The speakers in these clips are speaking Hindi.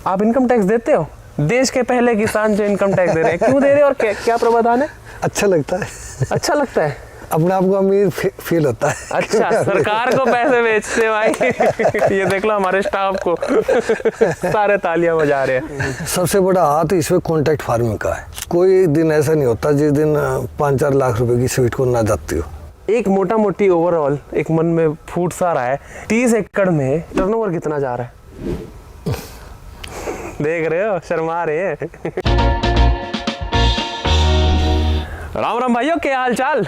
आप इनकम टैक्स देते हो? देश के पहले किसान जो इनकम टैक्स दे रहे हैं, क्यों दे रहे हैं और क्या प्रावधान है? अच्छा लगता है। अच्छा लगता है, अपने आप को अमीर फील होता है। अच्छा, सरकार को पैसे बेचते भाई। ये देख लो हमारे स्टाफ को सारे तालियां बजा रहे हैं। सबसे बड़ा हाथ इसमें कॉन्ट्रैक्ट फार्मिंग का है। कोई दिन ऐसा नहीं होता जिस दिन 5-4 लाख रुपए की स्वीट कॉर्न ना जाती हो। एक मोटा मोटी ओवरऑल एक मन में फूट सा रहा है, 30 एकड़ में टर्नओवर कितना जा रहा है? देख रहे हो, शर्मा रहे हैं। राम राम भाइयों, क्या हाल चाल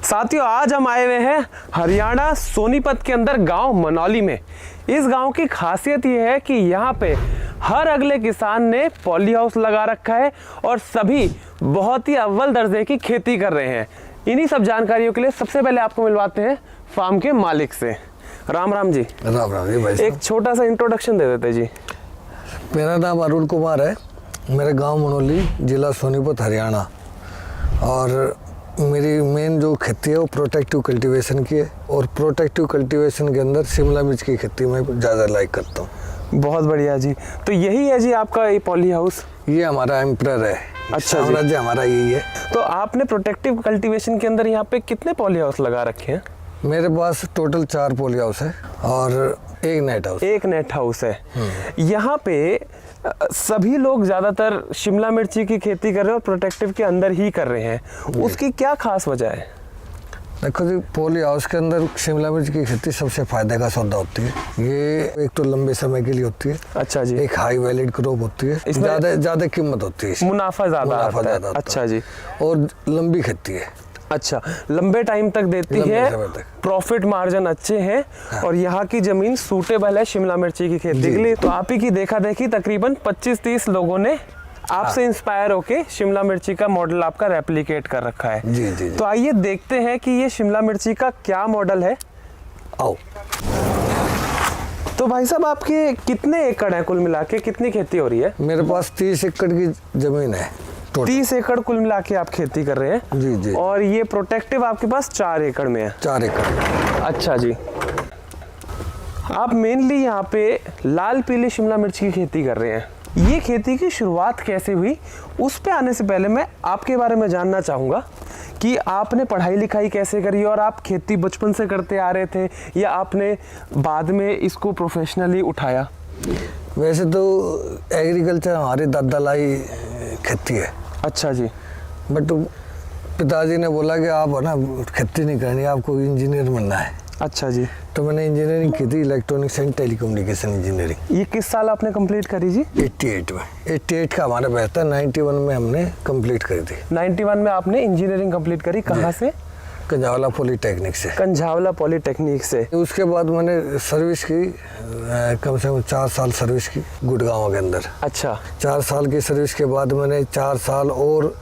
साथियों। आज हम आए हुए हैं हरियाणा सोनीपत के अंदर गांव मनौली में। इस गांव की खासियत ये है कि यहाँ पे हर अगले किसान ने पॉली हाउस लगा रखा है और सभी बहुत ही अव्वल दर्जे की खेती कर रहे हैं। इन्हीं सब जानकारियों के लिए सबसे पहले आपको मिलवाते हैं फार्म के मालिक से। राम राम जी। राम राम जी भाई। एक छोटा सा इंट्रोडक्शन दे देते जी। मेरा नाम अरुण कुमार है, मेरे गांव मनौली, जिला सोनीपत, हरियाणा। और मेरी मेन जो खेती है वो प्रोटेक्टिव कल्टीवेशन की है और प्रोटेक्टिव कल्टीवेशन के अंदर शिमला मिर्च की खेती मैं ज़्यादा लाइक करता हूँ। बहुत बढ़िया जी। तो यही है जी आपका ये पॉली हाउस? ये हमारा एम्प्रर है। अच्छा जी, हमारा यही है। तो आपने प्रोटेक्टिव कल्टीवेशन के अंदर यहाँ पे कितने पॉली हाउस लगा रखे हैं? मेरे पास टोटल 4 पॉली हाउस है और एक नेट हाउस। एक नेट हाउस है। यहाँ पे सभी लोग ज्यादातर शिमला मिर्ची की खेती कर रहे हैं और प्रोटेक्टिव के अंदर ही कर रहे हैं, उसकी क्या खास वजह है? देखो जी, पॉली हाउस के अंदर शिमला मिर्च की खेती सबसे फायदे का सौदा होती है। ये एक तो लंबे समय के लिए होती है। अच्छा जी। एक हाई वैलिड क्रॉप होती है, ज्यादा कीमत होती है, मुनाफा ज्यादा आता है। अच्छा जी। और लंबी खेती है। अच्छा, लंबे टाइम तक देती है, प्रॉफिट मार्जिन अच्छे हैं। हाँ। और यहाँ की जमीन सूटेबल है शिमला मिर्ची की खेती के लिए। तो आप ही की देखा देखी तकरीबन 25-30 लोगों ने आपसे इंस्पायर होके शिमला मिर्ची का मॉडल आपका रेप्लिकेट कर रखा है। जी। तो आइए देखते हैं कि ये शिमला मिर्ची का क्या मॉडल है। आओ। तो भाई साहब, आपके कितने एकड़ है कुल मिला के, कितनी खेती हो रही है? मेरे पास 30 एकड़ की जमीन है। 30 एकड़ कुल मिला के आप खेती कर रहे हैं? जी। और ये प्रोटेक्टिव आपके पास 4 एकड़ में है? 4 एकड़। अच्छा जी। आप मेनली यहाँ पे लाल पीली शिमला मिर्च की खेती कर रहे हैं। ये खेती की शुरुआत कैसे हुई, उस पे आने से पहले मैं आपके बारे में जानना चाहूँगा कि आपने पढ़ाई लिखाई कैसे करी और आप खेती बचपन से करते आ रहे थे या आपने बाद में इसको प्रोफेशनली उठाया? वैसे तो एग्रीकल्चर हमारे दादा लाई खेती है। अच्छा जी। बट पिताजी ने बोला कि आप है ना खेती नहीं करनी, आपको इंजीनियर बनना है। अच्छा जी। तो मैंने इंजीनियरिंग की थी, इलेक्ट्रॉनिक्स एंड टेलीकम्युनिकेशन इंजीनियरिंग। ये किस साल आपने कंप्लीट करी जी? 88 में। 88 का हमारा बैच था, 91 में हमने कंप्लीट करी थी। 91 में आपने इंजीनियरिंग कंप्लीट करी, कहाँ से? कंझावला पॉलीटेक्निक से। कंझावला पॉलीटेक्निक से। उसके बाद मैंने सर्विस की, कम से कम 4 साल सर्विस की गुड़गांव के अंदर। अच्छा। 4 साल की सर्विस के बाद मैंने 4 साल और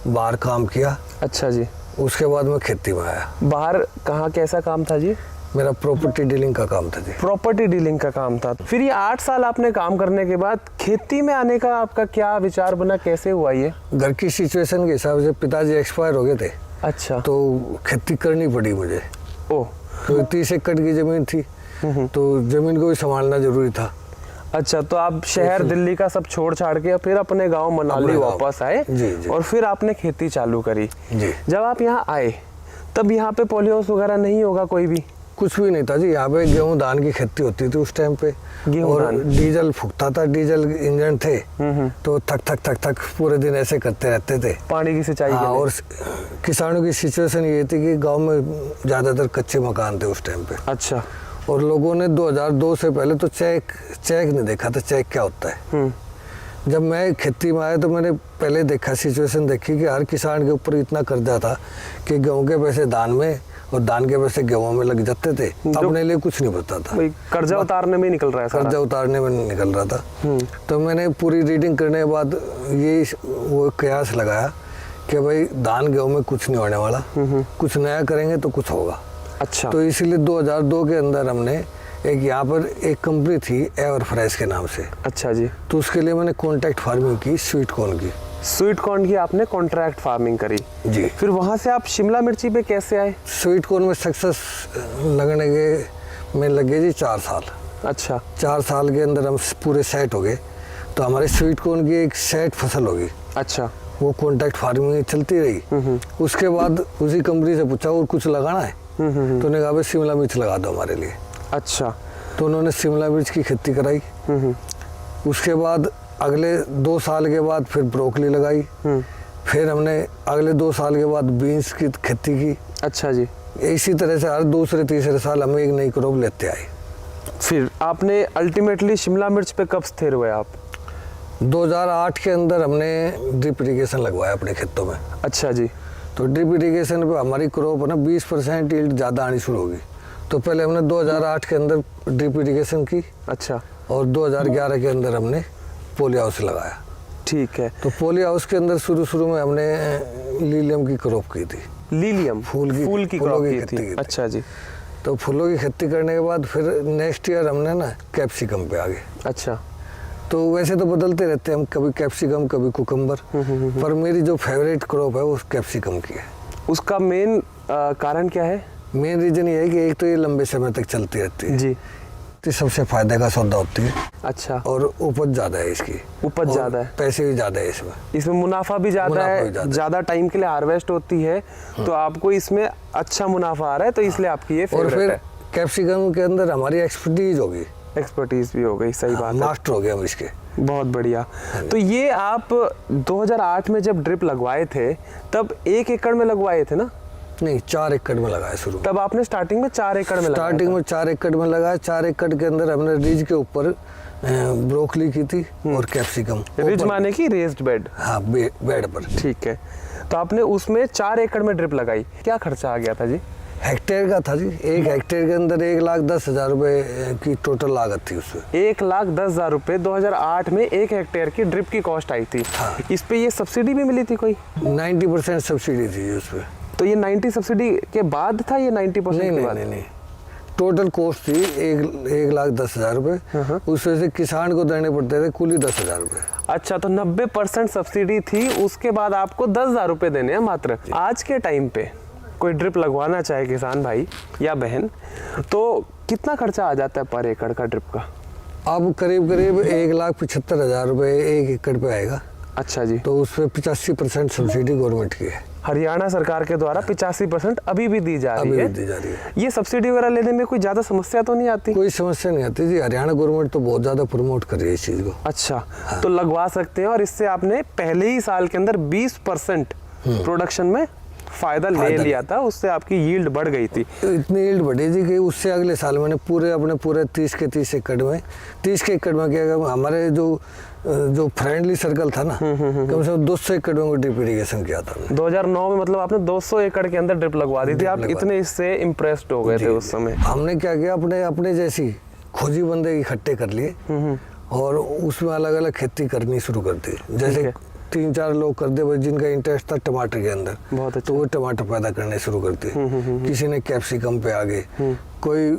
बाहर काम किया। अच्छा जी। उसके बाद मैं खेती में आया। बाहर कहाँ, कैसा काम था जी? मेरा प्रॉपर्टी डीलिंग का काम था जी। प्रॉपर्टी डीलिंग का काम था। फिर ये 8 साल आपने काम करने के बाद खेती में आने का आपका क्या विचार बना, कैसे हुआ ये? घर की सिचुएशन के हिसाब से पिताजी एक्सपायर हो गए थे। अच्छा। तो खेती करनी पड़ी मुझे। ओह। तो 30 एकड़ की जमीन थी, तो जमीन को भी संभालना जरूरी था। अच्छा, तो आप शहर दिल्ली का सब छोड़ छाड़ के फिर अपने गांव मनौली वापस आए? जी। और फिर आपने खेती चालू करी जी। जब आप यहाँ आए तब यहाँ पे पॉली हाउस वगैरह नहीं होगा कोई भी? कुछ भी नहीं था जी। यहाँ पे गेहूं धान की खेती होती थी उस टाइम पे, और डीजल फूकता था, डीजल इंजन थे। तो थक पूरे दिन ऐसे करते रहते थे, पानी की सिंचाई के लिए। और किसानों की सिचुएशन ये थी कि गांव में ज्यादातर कच्चे मकान थे उस टाइम पे। अच्छा। और लोगों ने 2002 से पहले तो चेक नहीं देखा था, चेक क्या होता है। जब मैं खेती में आया तो मैंने पहले देखा, सिचुएशन देखी कि हर किसान के ऊपर इतना कर्जा था कि गेहूं के पैसे धान में और धान के पैसे गेहूं में लग जाते थे, अपने लिए कुछ नहीं बचता था। कर्जा उतारने में निकल रहा है, कर्जा उतारने में निकल रहा था। तो मैंने पूरी रीडिंग करने के बाद ये वो कयास लगाया कि भाई धान गेहूं में कुछ नहीं होने वाला, कुछ नया करेंगे तो कुछ होगा। अच्छा। तो इसीलिए 2002 के अंदर हमने एक यहाँ पर एक कंपनी थी एवर फ्रेश के नाम से। अच्छा जी। तो उसके लिए मैंने कॉन्ट्रैक्ट फार्मिंग की, स्वीट कॉर्न की। स्वीट कॉर्न की आपने कॉन्ट्रैक्ट फार्मिंग करी जी। फिर वहाँ से आप शिमला मिर्ची पे कैसे आए? स्वीट कॉर्न में सक्सेस लगने के में लगे जी 4 साल। अच्छा। 4 साल के अंदर हम पूरे सेट हो गए। तो हमारे स्वीट कॉर्न की एक सेट फसल होगी। अच्छा। वो कॉन्ट्रैक्ट फार्मिंग चलती रही। उसके बाद उसी कंपनी से पूछा और कुछ लगाना है, तो उन्होंने कहा भाई शिमला मिर्च लगा दो हमारे लिए। अच्छा। तो उन्होंने शिमला मिर्च की खेती कराई। उसके बाद अगले 2 साल के बाद फिर ब्रोकली लगाई। फिर हमने अगले 2 साल के बाद बीन्स की खेती की। अच्छा जी। इसी तरह से हर दूसरे तीसरे साल हम एक नई क्रॉप लेते आए। फिर आपने अल्टीमेटली शिमला मिर्च पे कब स्थिर हुए आप? 2008 के अंदर हमने ड्रिप इरिगेशन लगवाया अपने खेतों में। अच्छा जी। तो ड्रिप इरिगेशन पे हमारी क्रॉप ना 20% यील्ड ज़्यादा आनी शुरू होगी। तो पहले हमने 2008 के अंदर ड्रिप इरिगेशन की। अच्छा। और 2011 के अंदर हमने पोली हाउस लगाया। ठीक है। तो पोली हाउस के अंदर शुरू में हमने लीलियम की क्रॉप की थी। लीलियम फूल की क्रॉप की खेती थी। अच्छा जी। तो फूलों की खेती करने के बाद फिर नेक्स्ट ईयर हमने ना कैप्सिकम पे आ गए। अच्छा। तो वैसे तो बदलते रहते हैं हम, कभी कैप्सिकम कभी कुकम्बर, पर मेरी जो फेवरेट क्रॉप है वो कैप्सिकम की है। उसका मेन कारण क्या है? मेन रीजन ये है कि एक तो ये लंबे समय तक चलती रहती है जी। तो सबसे फायदे का सौदा होती है। अच्छा। और उपज ज़्यादा है इसकी। उपज ज़्यादा है, पैसे भी ज़्यादा है इसमें। इसमें मुनाफा भी ज़्यादा है, ज़्यादा टाइम के लिए हार्वेस्ट होती है। तो आपको इसमें अच्छा मुनाफा आ रहा है, तो इसलिए आपकी ये फेवरेट है। और फिर कैप्सिकम के अंदर हमारी एक्सपर्टीज होगी। एक्सपर्टीज भी हो गई। सही बात है। मास्टर हो गए हम इसके। बहुत बढ़िया। तो ये आप 2008 में जब ड्रिप लगवाए थे तब 1 एकड़ में लगवाए थे ना? नहीं, 4 एकड़ में लगाया शुरू। तब आपने स्टार्टिंग में 4 एकड़ में लगाया? स्टार्टिंग में 4 एकड़ में लगाया। 4 एकड़ के अंदर हमने रिज के ऊपर ब्रोकली की थी और कैप्सिकम। रिज माने की रेज्ड बेड? हाँ, बेड पर। ठीक है। तो आपने उसमें 4 एकड़ में ड्रिप लगाई। क्या खर्चा आ गया था जी? हेक्टेयर का था जी। 1 हेक्टेयर के अंदर 1,10,000 रुपए की टोटल लागत थी उसमें। 1,10,000 रुपए 2008 में 1 हेक्टेयर की ड्रिप की कॉस्ट आई थी। हाँ। इस पे ये सब्सिडी भी मिली थी कोई? 90% सब्सिडी थी उसमें। तो ये 90 सब्सिडी के बाद था, ये 90% के बाद? नहीं, टोटल कॉस्ट थी 1,10,000 रुपए। उस वजह से किसान को देने पड़ते थे कुल 10,000 रुपए। अच्छा, तो 90% सब्सिडी थी, उसके बाद आपको 10,000 रुपए देने हैं मात्र। आज के टाइम पे कोई ड्रिप लगवाना चाहे किसान भाई या बहन, तो कितना खर्चा आ जाता है पर एकड़ का ड्रिप का? अब करीब 1,75,000 रुपए 1 एकड़ पे आएगा। अच्छा जी। तो उस पर 85% सब्सिडी गवर्नमेंट की है। हरियाणा सरकार के द्वारा 85% अभी भी दी जा रही है। दी जा रही है। ये सब्सिडी वगैरह लेने में कोई ज्यादा समस्या तो नहीं आती? कोई समस्या नहीं आती जी। हरियाणा गवर्नमेंट तो बहुत ज्यादा प्रमोट कर रही है इस चीज को। अच्छा। हाँ। तो लगवा सकते हैं और इससे आपने पहले ही साल के अंदर 20% प्रोडक्शन में फायदा ले लिया था, उससे आपकी यील्ड बढ़ गई थी। तो इतनी यील्ड बढ़ी थी कि उससे अगले साल मैंने पूरे 30 के 30 एकड़ में क्या हमारे जो फ्रेंडली सर्कल था ना, कम से कम 200 एकड़ में ड्रिप इरिगेशन किया था। 2009 में मतलब आपने 200 एकड़ के अंदर ड्रिप लगवा दी थी। आप इतने इससे इम्प्रेस्ड हो गए थे उस समय। हमने क्या किया, अपने जैसी खोजी बंदे इकट्ठे कर लिए और उसमें अलग अलग खेती करनी शुरू कर दी। जैसे 3-4 लोग कर दे जिनका इंटरेस्ट था टमाटर के अंदर, बहुत अच्छा। तो वो टमाटर पैदा करने शुरू कर दिए। किसी ने कैप्सिकम पे आ गए, कोई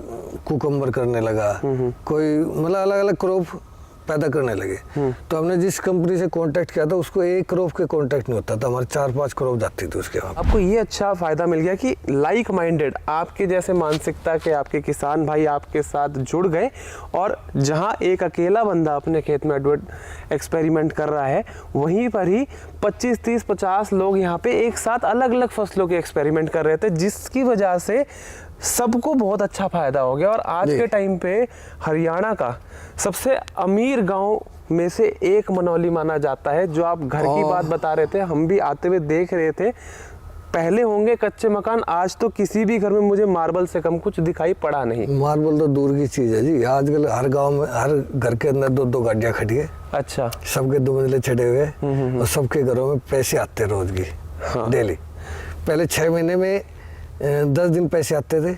कुकम्बर करने लगा, कोई मतलब अलग अलग क्रॉप पैदा करने लगे। तो हमने जिस कंपनी से कांटेक्ट किया था उसको एक क्रॉप के कांटेक्ट नहीं होता था, हमारे 4-5 क्रॉप जाती थी उसके वहाँ। आपको ये अच्छा फायदा मिल गया कि लाइक माइंडेड आपके जैसे मानसिकता के आपके किसान भाई आपके साथ जुड़ गए, और जहाँ एक अकेला बंदा अपने खेत में एक्सपेरिमेंट कर रहा है, वहीं पर ही 25, 30, 50 लोग यहाँ पे एक साथ अलग अलग फसलों के एक्सपेरिमेंट कर रहे थे, जिसकी वजह से सबको बहुत अच्छा फायदा हो गया। और आज के टाइम पे हरियाणा का सबसे अमीर गांव में से एक मनौली माना जाता है। जो आप घर की बात बता रहे थे, हम भी आते हुए देख रहे थे। पहले होंगे कच्चे मकान, आज तो किसी भी घर में मुझे मार्बल से कम कुछ दिखाई पड़ा नहीं। मार्बल तो दूर की चीज है जी। आजकल हर गांव में हर घर के अंदर 2-2 गाड़ियां खड़ी है। अच्छा। सबके 2 मंजिले चढ़े हुए हैं और सबके घरों में पैसे आते रोज की। हाँ। डेली। पहले 6 महीने में 10 दिन पैसे आते थे।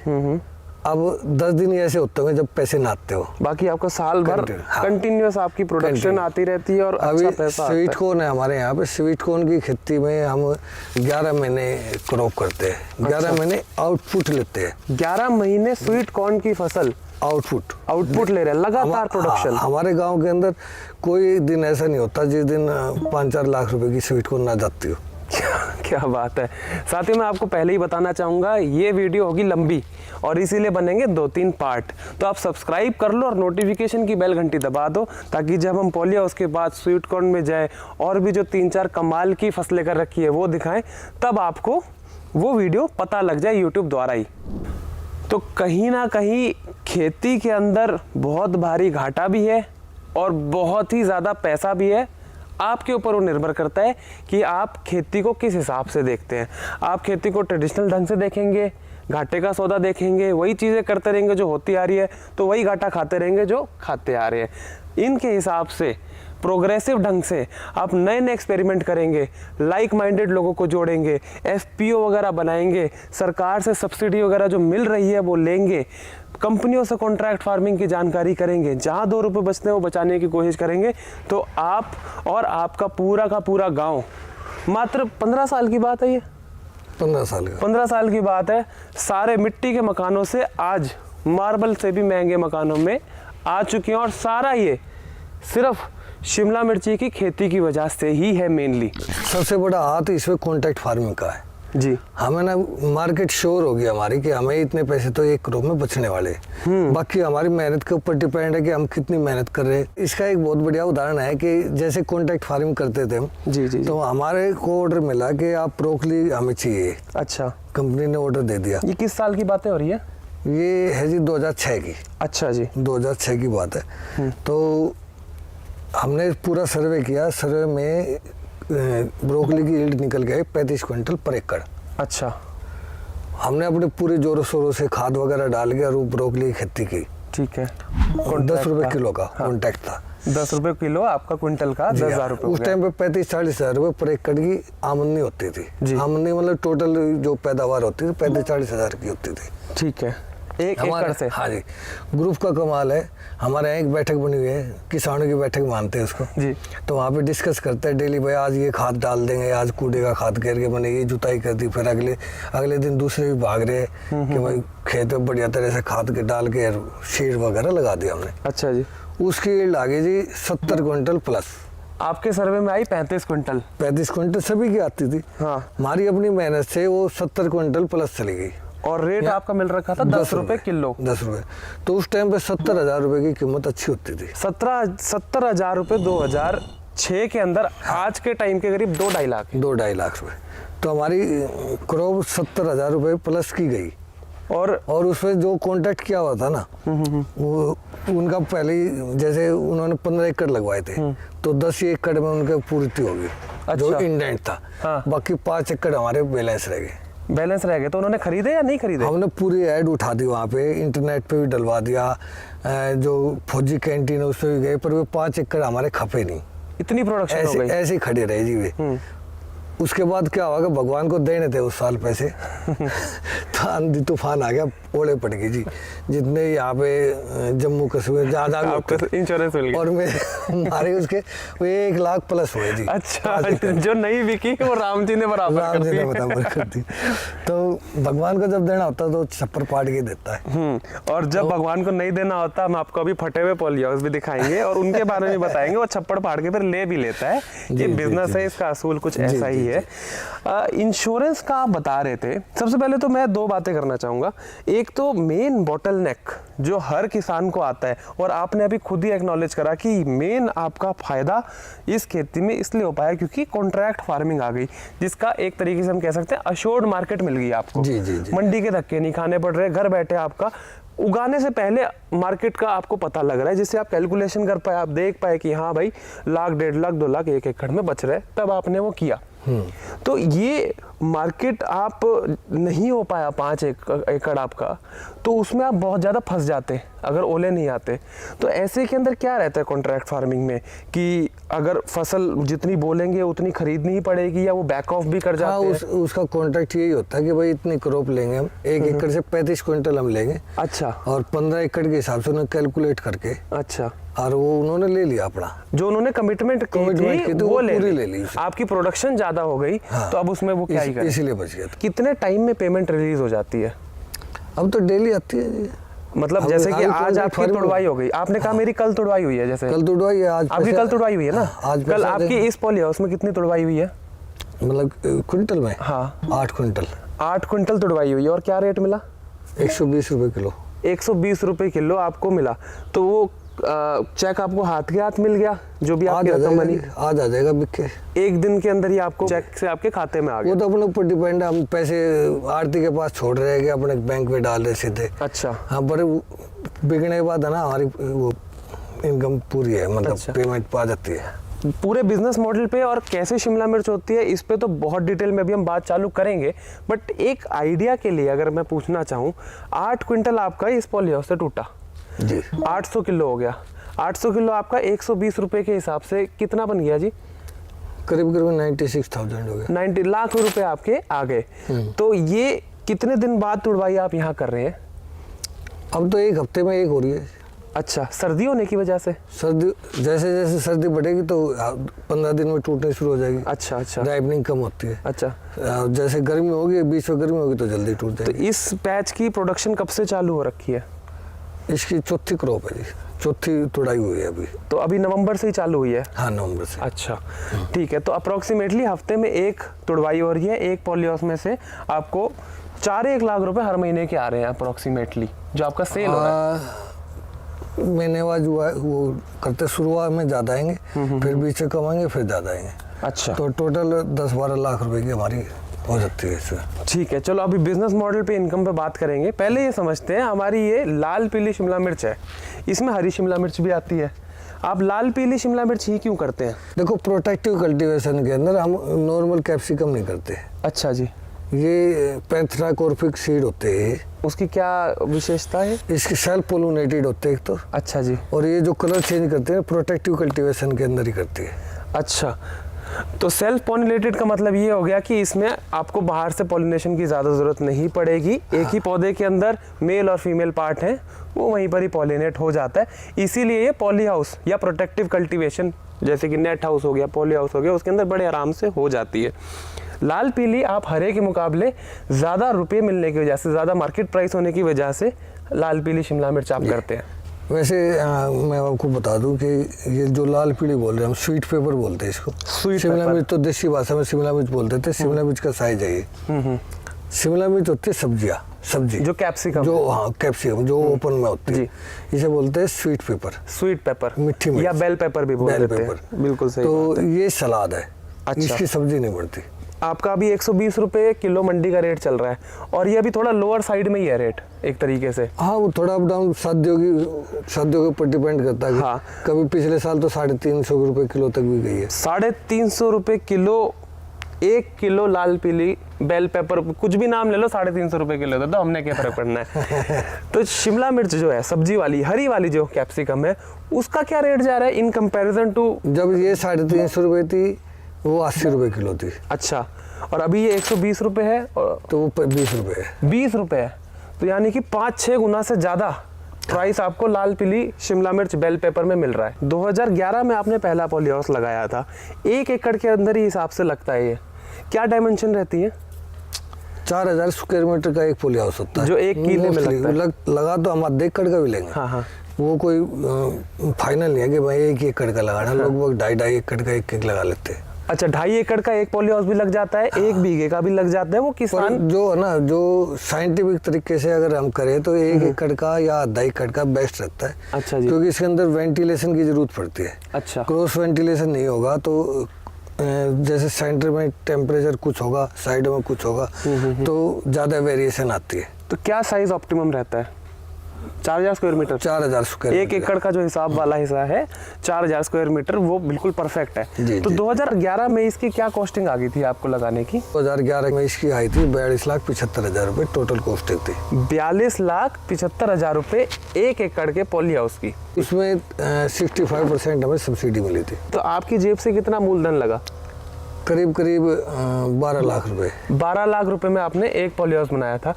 अब 10 दिन ऐसे होते हैं जब पैसे ना आते हो। बाकी आपका साल भर कंटिन्यूअस आपकी प्रोडक्शन आती रहती है और अच्छा पैसा आता है। स्वीट कॉर्न है हमारे यहाँ पे। स्वीट कॉर्न की खेती में हम 11 महीने क्रॉप करते हैं। 11 महीने आउटपुट लेते हैं। 11 महीने स्वीट कॉर्न की फसल आउटपुट ले रहे हैं, लगातार प्रोडक्शन। हमारे गांव के अंदर कोई दिन ऐसा नहीं होता जिस दिन 5-4 लाख रुपए की स्वीट कॉर्न ना जाती हो। क्या क्या बात है। साथ ही मैं आपको पहले ही बताना चाहूँगा ये वीडियो होगी लंबी और इसीलिए बनेंगे 2-3 पार्ट। तो आप सब्सक्राइब कर लो और नोटिफिकेशन की बेल घंटी दबा दो, ताकि जब हम पोलिया उसके बाद स्वीट कॉर्न में जाए और भी जो 3-4 कमाल की फसलें कर रखी है वो दिखाएं, तब आपको वो वीडियो पता लग जाए यूट्यूब द्वारा ही। तो कहीं ना कहीं खेती के अंदर बहुत भारी घाटा भी है और बहुत ही ज़्यादा पैसा भी है। आपके ऊपर वो निर्भर करता है कि आप खेती को किस हिसाब से देखते हैं। आप खेती को ट्रेडिशनल ढंग से देखेंगे, घाटे का सौदा देखेंगे, वही चीज़ें करते रहेंगे जो होती आ रही है, तो वही घाटा खाते रहेंगे जो खाते आ रहे हैं। इनके हिसाब से प्रोग्रेसिव ढंग से आप नए नए एक्सपेरिमेंट करेंगे, लाइक माइंडेड लोगों को जोड़ेंगे, एफपीओ वगैरह बनाएंगे, सरकार से सब्सिडी वगैरह जो मिल रही है वो लेंगे, कंपनियों से कॉन्ट्रैक्ट फार्मिंग की जानकारी करेंगे, जहाँ 2 रुपये बचते हैं वो बचाने की कोशिश करेंगे, तो आप और आपका पूरा का पूरा गांव, मात्र 15 साल की बात है ये, 15 साल की बात है, सारे मिट्टी के मकानों से आज मार्बल से भी महंगे मकानों में आ चुके हैं। और सारा ये सिर्फ शिमला मिर्ची की खेती की वजह से ही है। मेनली सबसे बड़ा हाथ इसमें कॉन्ट्रैक्ट फार्मिंग का है जी। हमें ना मार्केट श्योर हो गया हमारी कि हमें इतने पैसे तो 1 करोड़ में बचने वाले। बाकी हमारी मेहनत के ऊपर डिपेंड है कि हम कितनी मेहनत कर रहे हैं। इसका एक बहुत बढ़िया उदाहरण है कि जैसे कॉन्ट्रैक्ट फार्मिंग करते थे हम जी। तो हमारे को ऑर्डर मिला कि आप ब्रोकली हमें चाहिए। अच्छा, कंपनी ने ऑर्डर दे दिया। ये किस साल की बातें हो रही है? ये है जी 2006 की। अच्छा जी, 2006 की बात है। तो हमने पूरा सर्वे किया। सर्वे में ब्रोकली की यील्ड निकल गई 35 क्विंटल पर एकड़। अच्छा, हमने अपने पूरे जोरों शोरों से खाद वगैरह डाल के और वो ब्रोकली की खेती की। ठीक है। 10 रुपए किलो का कॉन्ट्रैक्ट था। 10 रुपए किलो आपका क्विंटल का 10,000 रुपए। उस टाइम पे 35-40 हज़ार रुपए पर एकड़ की आमदनी होती थी। आमदनी मतलब टोटल जो पैदावार होती थी 35-40 हज़ार की होती थी। ठीक है, एक एकड़ से। हाँ जी, ग्रुप का कमाल है। हमारे यहाँ एक बैठक बनी हुई है, किसानों की बैठक मानते हैं उसको जी। तो वहाँ पे डिस्कस करते हैं डेली, भाई आज ये खाद डाल देंगे, आज कूड़े का खाद घेर के मैंने ये जुताई कर दी। फिर अगले दिन दूसरे भी भाग रहे हैं कि भाई खेत में बढ़िया तरह से खाद के डाल के शीर वगैरह लगा दिया हमने। अच्छा जी। उसकी यील्ड आ गई जी 70 क्विंटल प्लस। आपके सर्वे में आई 35 क्विंटल। 35 क्विंटल सभी की आती थी। हाँ, हमारी अपनी मेहनत से वो 70 क्विंटल प्लस चली गई। और रेट आपका मिल रखा था 10 रुपए किलो। 10 रुपए। तो उस टाइम पे 70,000 रुपए की कीमत अच्छी होती थी। 70,000 रुपए 2006 के अंदर आज के टाइम के करीब 2-2.5 लाख। 2-2.5 लाख रुपए। तो हमारी क्रॉप 70,000 रुपए प्लस की गई। और उसमें जो कॉन्ट्रैक्ट किया हुआ था ना, वो उनका पहले ही जैसे उन्होंने 15 एकड़ लगवाए थे, तो 10 एकड़ में उनके पूर्ति होगी। अच्छा। जो इंडेंट था। हाँ। बाकी 5 एकड़ हमारे बैलेंस रह गए। बैलेंस रह गए तो उन्होंने खरीदे या नहीं खरीदे? हमने पूरी ऐड उठा दी वहाँ पे, इंटरनेट पे भी डलवा दिया। जो फौजी कैंटीन है उस पर भी गए, पर वो 5 एकड़ हमारे खपे नहीं। इतनी प्रोडक्शन हो गई? ऐसे ही खड़े रहे जी वे। उसके बाद क्या हुआ कि भगवान को देने थे उस साल पैसे तो आंधी तूफान आ गया, ओले पड़ गई जी। जितने यहाँ पे जम्मू कश्मीर ज्यादा इंश्योरेंस मिल गया और हमारे उसके वो 1 लाख प्लस हुए जी। अच्छा, जो नहीं बिकी वो राम जी ने बराबर कर दी। तो भगवान को जब देना होता है तो छप्पर पाट के देता है। और जब भगवान को नहीं देना होता, हम आपको अभी फटे हुए पोलिया हाउस भी दिखाएंगे और उनके बारे में बताएंगे। वो छप्पर पाट के फिर ले भी लेता है। ये बिजनेस है, इसका असूल कुछ ऐसा ही है। इंश्योरेंस का आप बता रहे थे। सबसे पहले तो मैं 2 बातें करना चाहूंगा। एक तो मेन बॉटलनेक जो हर किसान को आता है, और आपने अभी खुद ही एक्नॉलेज करा कि मेन आपका फायदा इस खेती में इसलिए हो पाया क्योंकि कॉन्ट्रैक्ट फार्मिंग आ गई, जिसका एक तरीके से हम कह सकते हैं अश्योर्ड मार्केट मिल गई आपको। जी। मंडी के धक्के नहीं खाने पड़ रहे, घर बैठे आपका उगाने से पहले मार्केट का आपको पता लग रहा है, जिससे आप कैलकुलेशन कर पाए, आप देख पाए कि हाँ भाई 1,00,000, 1.5 लाख, 2 लाख 1 एकड़ में बच रहे, तब आपने वो किया। तो ये मार्केट आप नहीं हो पाया 5 एकड़ आपका, तो उसमें आप बहुत ज़्यादा फंस जाते अगर ओले नहीं आते। तो ऐसे के अंदर क्या रहता है कॉन्ट्रैक्ट फार्मिंग में कि अगर फसल जितनी बोलेंगे उतनी खरीदनी ही पड़ेगी, या वो बैक ऑफ भी कर जाते हैं? उसका कॉन्ट्रैक्ट यही होता है कि भाई इतनी क्रॉप लेंगे हम, 1 एकड़ से 35 क्विंटल हम लेंगे। अच्छा। और 15 एकड़ के हिसाब से उन्होंने कैलकुलेट करके, अच्छा, और वो उन्होंने ले लिया अपना जो उन्होंने कमिटमेंट की थी वो पूरी ले ली। आपकी प्रोडक्शन ज्यादा हो गई। हाँ। तो अब उसमें वो क्या ही करे, इसीलिए बच गया। कितने टाइम में पेमेंट रिलीज हो जाती है? अब तो डेली आती है। मतलब जैसे कि आज आपकी तुड़वाई हो गई, आपने कहा मेरी कल तुड़वाई हुई है, जैसे कल तुड़वाई है, आज आपकी कल तुड़वाई हुई है ना? आज कल आपकी इस पॉली हाउस में कितनी तुड़वाई हुई है? मतलब क्विंटल में? हाँ 8 क्विंटल। 8 क्विंटल तुड़वाई हुई है। और क्या रेट मिला? 120 रुपये किलो। 120 रुपये किलो आपको मिला। तो वो चेक आपको हाथ के हाथ मिल गया जो भी आपकी रकम बनी? आज आ जाएगा बिक के। एक दिन के अंदर ही आपको चेक से आपके खाते में आ गया? वो तो अपने ऊपर डिपेंड है, हम पैसे आरती के पास छोड़ रहे हैं कि अपने बैंक में डाल रहे सीधे। अच्छा। हाँ, पर बिकने के बाद है ना हमारी वो इनकम पूरी है, मतलब अच्छा। पेमेंट आ जाती है। पूरे बिजनेस मॉडल पे और कैसे शिमला मिर्च होती है इस पे तो बहुत डिटेल में अभी हम बात चालू करेंगे, बट एक आइडिया के लिए अगर मैं पूछना चाहूँ, 8 क्विंटल आपका इस पॉली हाउस से टूटा जी, 800 किलो हो गया। 800 किलो आपका 120 रुपये के हिसाब से कितना बन गया जी? करीब करीब 96,000 हो गया। 90 लाख रुपए आपके आ गए। तो ये कितने दिन बाद तुड़वाई आप यहाँ कर रहे हैं? अब तो एक हफ्ते में एक हो रही है। अच्छा, सर्दी होने की वजह से? सर्दी जैसे जैसे सर्दी बढ़ेगी तो 15 दिन में टूटने शुरू हो जाएगी। अच्छा अच्छा राइपनिंग कम होती है। अच्छा। जैसे गर्मी होगी, बीच में गर्मी होगी तो जल्दी टूट तो जाएगी। इस बैच की प्रोडक्शन कब से चालू हो रखी है? इसकी चौथी क्रॉप है जी, चौथी तुड़ाई हुई है अभी। तो अभी नवंबर से ही चालू हुई है? हाँ, नवंबर से। अच्छा ठीक है। तो अप्रोक्सीमेटली हफ्ते में एक तुड़वाई हो रही है। एक पॉली हाउस में से आपको 4-1 लाख रुपए हर महीने के आ रहे हैं अप्रोक्सीमेटली, जो आपका सेल हो रहा है। महीने बाद हुआ वो करते शुरुआत में ज़्यादा आएंगे, फिर बीच से कम आएंगे, फिर ज़्यादा आएंगे। अच्छा, तो टोटल 10-12 लाख रुपए की हमारी हो सकती है इससे। ठीक है। चलो अभी बिजनेस मॉडल पे, इनकम पे बात करेंगे। पहले ये समझते हैं, हमारी ये लाल पीली शिमला मिर्च है, इसमें हरी शिमला मिर्च भी आती है। आप लाल पीली शिमला मिर्च ही क्यों करते हैं? देखो, प्रोटेक्टिव कल्टीवेशन के अंदर हम नॉर्मल कैप्सिकम नहीं करते। अच्छा जी। ये पैंथराकॉर्फिक सीड होते हैं। उसकी क्या विशेषता है? इसके सेल्फ पोलिनेटेड होते हैं एक तो, अच्छा जी। और ये जो कलर चेंज करते हैं प्रोटेक्टिव कल्टीवेशन के अंदर ही करती है। अच्छा, तो सेल्फ पॉलिनेटेड का मतलब ये हो गया कि इसमें आपको बाहर से पॉलिनेशन की ज़्यादा ज़रूरत नहीं पड़ेगी। एक ही पौधे के अंदर मेल और फीमेल पार्ट हैं, वो वहीं पर ही पॉलिनेट हो जाता है। इसीलिए ये पॉली हाउस या प्रोटेक्टिव कल्टीवेशन, जैसे कि नेट हाउस हो गया, पॉली हाउस हो गया, उसके अंदर बड़े आराम से हो जाती है। लाल पीली आप हरे के मुकाबले ज़्यादा रुपये मिलने की वजह से, ज़्यादा मार्केट प्राइस होने की वजह से लाल पीली शिमला मिर्च आप करते हैं। वैसे मैं आपको बता दूं कि ये जो लाल पीली बोल रहे हैं, हम स्वीट पेपर बोलते हैं इसको। Sweet Shimla paper. मिर्च तो देसी भाषा में शिमला मिर्च बोलते थे। शिमला मिर्च का साइज है ये। शिमला मिर्च होती है सब्जी जो कैप्सिकम, जो, हाँ, कैप्सिकम जो ओपन में होती है, इसे बोलते हैं स्वीट पेपर। स्वीट पेपर, मीठी मिर्च या बेल पेपर भी बोल बेल देते पेपर। हैं। बिल्कुल सही तो बात है। ये सलाद है। अच्छा। इसकी सब्जी नहीं बढ़ती। आपका अभी 120 रुपये किलो मंडी का रेट चल रहा है, और ये अभी थोड़ा लोअर साइड में ही है रेट एक तरीके से। हाँ, वो थोड़ा अप डाउन शादियों के ऊपर डिपेंड करता है। हाँ। कभी पिछले साल तो 350 रुपये किलो तक भी गई है। 350 रुपये किलो। 1 किलो लाल पीली बेल पेपर, कुछ भी नाम ले लो, 350 रुपये किलो दे दो, हमने क्या फर्क पड़ना है। तो शिमला मिर्च जो है, सब्जी वाली हरी वाली जो कैप्सिकम है, उसका क्या रेट जा रहा है इन कंपैरिजन टू? जब ये 350 रुपये थी, वो 80 रुपये किलो थी। अच्छा, और अभी ये 120 रुपये है, और तो वो 20 रुपये है। 20 रुपये है। तो यानी कि 5-6 गुना से ज़्यादा प्राइस आपको लाल पीली शिमला मिर्च बेल पेपर में मिल रहा है। 2011 में आपने पहला पॉली हाउस लगाया था, 1 एकड़ के अंदर ही हिसाब से लगता है। ये क्या डायमेंशन रहती है? 4000 स्क्वायर मीटर का एक पॉली हाउस होता है, जो 1 किले में लगता है। लगा तो हम आधे एकड़ का भी लेंगे। हाँ हाँ। वो कोई फाइनल नहीं है कि भाई 1 एकड़ का लगाना। हाँ। लोग 2.5 एकड़ का एक लगा लेते हैं। अच्छा, 2.5 एकड़ का एक पॉली हाउस भी लग जाता है। हाँ। 1 बीघे का भी लग जाता है। वो किसान जो है ना, जो साइंटिफिक तरीके से अगर हम करें तो 1 एकड़ का या आधा एकड़ का बेस्ट रहता है। अच्छा जी। क्योंकि इसके अंदर वेंटिलेशन की जरूरत पड़ती है। अच्छा। क्रॉस वेंटिलेशन नहीं होगा तो जैसे सेंटर में टेम्परेचर कुछ होगा, साइड में कुछ होगा, तो ज़्यादा वेरिएशन आती है। तो क्या साइज ऑप्टिमम रहता है? 4000 स्क्वायर मीटर। 4000 स्क्वायर 1 एकड़ का जो हिसाब वाला हिस्सा है 4000 स्क्वायर मीटर, वो बिल्कुल परफेक्ट है। जी, तो जी। 2011 में इसकी क्या कॉस्टिंग आ गई थी आपको लगाने की? 2011 में इसकी आई थी 42,75,000 रुपये टोटल कॉस्टिंग थी। 42,75,000 रुपये 1 एकड़ के पॉली हाउस की। उसमें 65% हमें सब्सिडी मिली थी। तो आपकी जेब से कितना मूलधन लगा? करीब 12 लाख रुपए। 12 लाख रुपए में आपने एक पॉली हाउस बनाया था।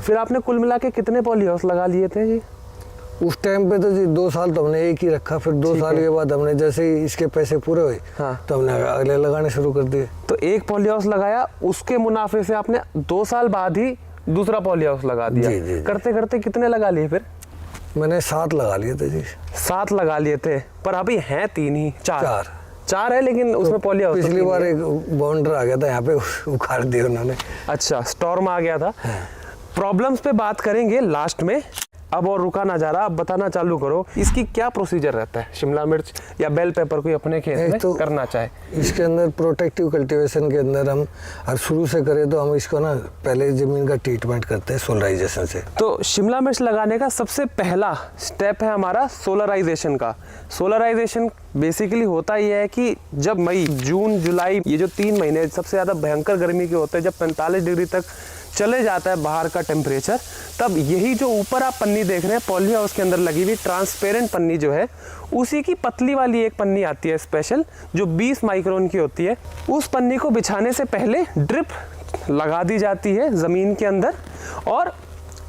फिर आपने कुल मिला के कितने पॉली हाउस लगा लिए थे जी? उस टाइम पे तो जी 2 साल तो हमने एक ही रखा, फिर 2 साल के बाद हमने जैसे ही इसके पैसे पूरे हुए, हाँ। तो हमने अगले लगाने शुरू कर दिए। तो एक पॉली हाउस लगाया, उसके मुनाफे से आपने 2 साल बाद ही दूसरा पॉली हाउस लगा दिया। जी, जी, जी। करते करते कितने लगा लिए फिर? मैंने 7 लगा लिए थे जी। 7 लगा लिए थे, पर अभी हैं 3 ही, 4 4 है लेकिन उसमें पॉली हाउस पिछली बार एक बाउंडर आ गया था यहाँ पे, उखाड़ दिया उन्होंने। अच्छा, स्टॉर्म आ गया था। प्रॉब्लम्स पे बात करेंगे लास्ट में। अब और रुका ना जा रहा, अब बताना चालू करो इसकी क्या प्रोसीजर रहता है शिमला मिर्च या बेल पेपर कोई अपने खेत में तो करना चाहे। इसके अंदर प्रोटेक्टिव कल्टीवेशन के अंदर हम और शुरू से करें तो हम इसको ना पहले ज़मीन का ट्रीटमेंट करते हैं सोलराइजेशन से। तो शिमला मिर्च लगाने का सबसे पहला स्टेप है हमारा सोलराइजेशन का। सोलराइजेशन बेसिकली होता ही है कि जब मई, जून, जुलाई, ये जो 3 महीने सबसे ज़्यादा भयंकर गर्मी के होते हैं, जब 45 डिग्री तक चले जाता है बाहर का टेम्परेचर, तब यही जो ऊपर आप पन्नी देख रहे हैं पॉली हाउस के अंदर लगी हुई ट्रांसपेरेंट पन्नी जो है, उसी की पतली वाली एक पन्नी आती है स्पेशल, जो 20 माइक्रोन की होती है। उस पन्नी को बिछाने से पहले ड्रिप लगा दी जाती है ज़मीन के अंदर और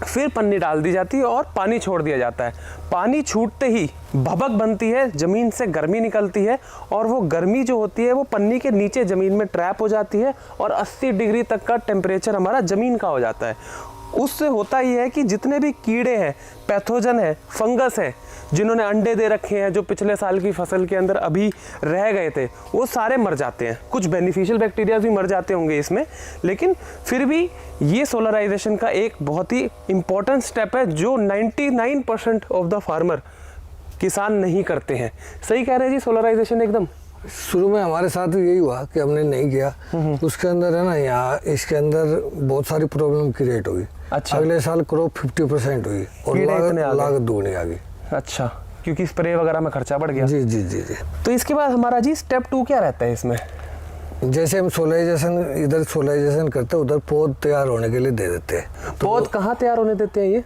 फिर पन्नी डाल दी जाती है और पानी छोड़ दिया जाता है। पानी छूटते ही भभक बनती है, ज़मीन से गर्मी निकलती है और वो गर्मी जो होती है वो पन्नी के नीचे ज़मीन में ट्रैप हो जाती है और 80 डिग्री तक का टेम्परेचर हमारा ज़मीन का हो जाता है। उससे होता ही है कि जितने भी कीड़े हैं, पैथोजन है, फंगस है, जिन्होंने अंडे दे रखे हैं, जो पिछले साल की फसल के अंदर अभी रह गए थे, वो सारे मर जाते हैं। कुछ बेनिफिशियल बैक्टीरिया भी मर जाते होंगे इसमें, लेकिन फिर भी ये सोलराइजेशन का एक बहुत ही इम्पोर्टेंट स्टेप है जो 99% ऑफ द फार्मर किसान नहीं करते हैं। सही कह रहे हैं जी, सोलराइजेशन एकदम शुरू में हमारे साथ भी यही हुआ कि हमने नहीं किया। उसके अंदर है ना, यहाँ इसके अंदर बहुत सारी प्रॉब्लम क्रिएट हुई। अच्छा। अगले साल क्रॉप 50% हुई और लागत दुगनी आ गई। अच्छा, क्योंकि स्प्रे वगैरह में खर्चा बढ़ गया। जी जी जी जी। तो इसके बाद हमारा जी स्टेप 2 क्या रहता है इसमें? जैसे हम इधर सोलराइजेशन करते हैं, उधर पौध तैयार होने के लिए दे देते हैं। पौध कहाँ तैयार होने देते हैं ये?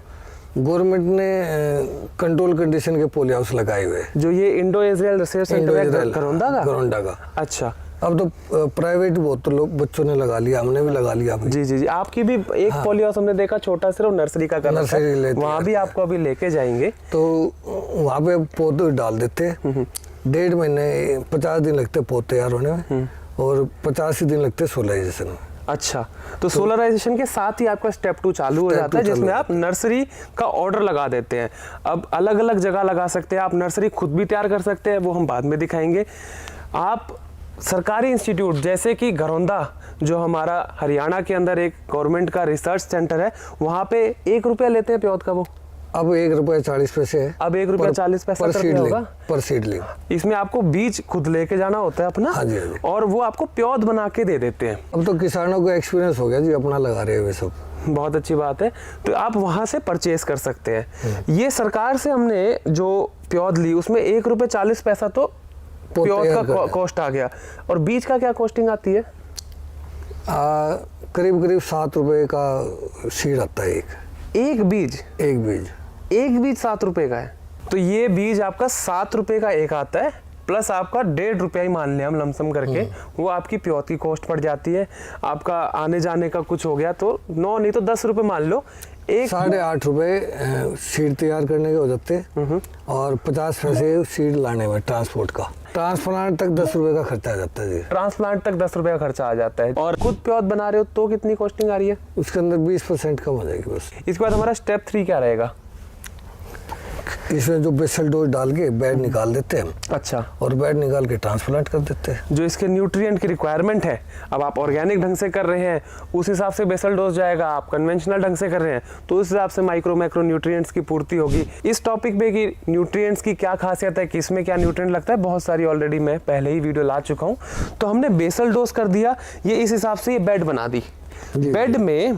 गवर्नमेंट ने कंट्रोल कंडीशन के पॉली हाउस लगाए हुए हैं। जो ये इंडो इजराइल रिसर्च सेंटर है गरोंडा का। अच्छा। अब तो प्राइवेट बहुत लोग बच्चों ने लगा लिया, हमने भी लगा लिया। जी जी जी, आपकी भी एक पॉली हाउस हमने देखा छोटा, सिर्फ नर्सरी का करना है, वहाँ भी आपको अभी लेके जाएंगे। तो वहाँ पे पौधे डाल देते हैं। 1.5 महीने 50 दिन लगते पौधे तैयार होने में और 85 दिन लगते सोलराइजेशन में। अच्छा, तो सोलराइजेशन के साथ ही आपका स्टेप 2 चालू हो जाता है, जिसमें आप नर्सरी का ऑर्डर लगा देते हैं। अब अलग अलग जगह लगा सकते हैं आप, नर्सरी खुद भी तैयार कर सकते हैं, वो हम बाद में दिखाएंगे। आप सरकारी इंस्टीट्यूट जैसे कि घरौंदा, जो हमारा हरियाणा के अंदर एक गवर्नमेंट का रिसर्च सेंटर है, वहाँ पे 1 रुपया लेते हैं प्योद का वो। अब 1 रुपया 40 पैसे है। अब 1 रुपया 40 पैसा होगा पर सीडलिंग। इसमें आपको बीज खुद लेके जाना होता है अपना। हाँ जी, हाँ जी। और वो आपको प्योद बना के दे देते हैं। अब तो किसानों को एक्सपीरियंस हो गया जी, अपना लगा रहे हुए सब। बहुत अच्छी बात है। तो आप वहाँ से परचेज कर सकते हैं। ये सरकार से हमने जो प्योद ली उसमें 1 रुपया 40 पैसा तो प्योद का कॉस्ट आ गया। और बीज का क्या कॉस्टिंग आती है? करीब करीब 7 रुपए का सीड आता है एक बीज। एक बीज 7 रुपए का है। तो ये बीज आपका 7 रुपए का एक आता है, प्लस आपका 1.5 रुपया ही मान लें हम लमसम करके, वो आपकी प्योद की कॉस्ट पड़ जाती है। आपका आने जाने का कुछ हो गया तो 9 नहीं तो 10 रुपए मान लो। 8.5 रुपए सीड तैयार करने के हो जाते हैं और 50 पैसे सीड लाने में ट्रांसपोर्ट का। ट्रांसप्लांट तक 10 रुपए का खर्चा आ जाता है जी। ट्रांसप्लांट तक 10 रुपए का खर्चा आ जाता है। और खुद प्योद बना रहे हो तो कितनी कॉस्टिंग आ रही है? उसके अंदर 20% कम हो जाएगी बस। इसके बाद हमारा स्टेप 3 क्या रहेगा? इसमें जो बेसल डोज डाल के बेड निकाल देते हैं। अच्छा। और बेड निकाल के ट्रांसप्लांट कर देते हैं। जो इसके न्यूट्रिएंट की रिक्वायरमेंट है, अब आप ऑर्गेनिक ढंग से कर रहे हैं उस हिसाब से बेसल डोज जाएगा, आप कन्वेंशनल ढंग से कर रहे हैं तो उस हिसाब से माइक्रो मैक्रो न्यूट्रिएंट्स की पूर्ति होगी। इस टॉपिक पे कि न्यूट्रिएंट्स की क्या खासियत है, किसमें क्या न्यूट्रिएंट लगता है, बहुत सारी ऑलरेडी मैं पहले ही वीडियो ला चुका हूँ। तो हमने बेसल डोज कर दिया, ये इस हिसाब से ये बेड बना दी। बेड में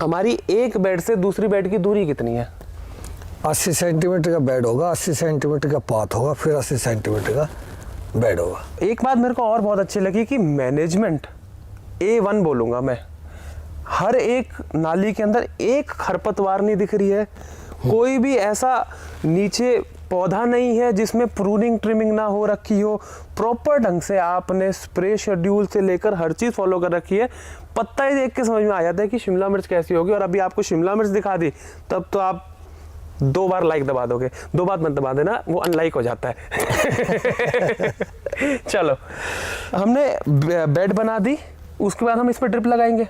हमारी एक बेड से दूसरी बेड की दूरी कितनी है? 80 सेंटीमीटर का बेड होगा, 80 सेंटीमीटर का पाथ होगा, फिर 80 सेंटीमीटर का बेड होगा। एक बात मेरे को और बहुत अच्छी लगी कि मैनेजमेंट A1 बोलूँगा मैं। हर एक नाली के अंदर एक खरपतवार नहीं दिख रही है, कोई भी ऐसा नीचे पौधा नहीं है जिसमें प्रूनिंग ट्रिमिंग ना हो रखी हो। प्रॉपर ढंग से आपने स्प्रे शेड्यूल से लेकर हर चीज़ फॉलो कर रखी है। पत्ता ही देख के समझ में आ जाता है कि शिमला मिर्च कैसी होगी। और अभी आपको शिमला मिर्च दिखा दी तब तो आप 2 बार लाइक दबा दोगे। 2 बार मत दबा देना, वो अनलाइक हो जाता है। चलो, हमने बेड बना दी, उसके बाद हम इस पर ड्रिप लगाएंगे।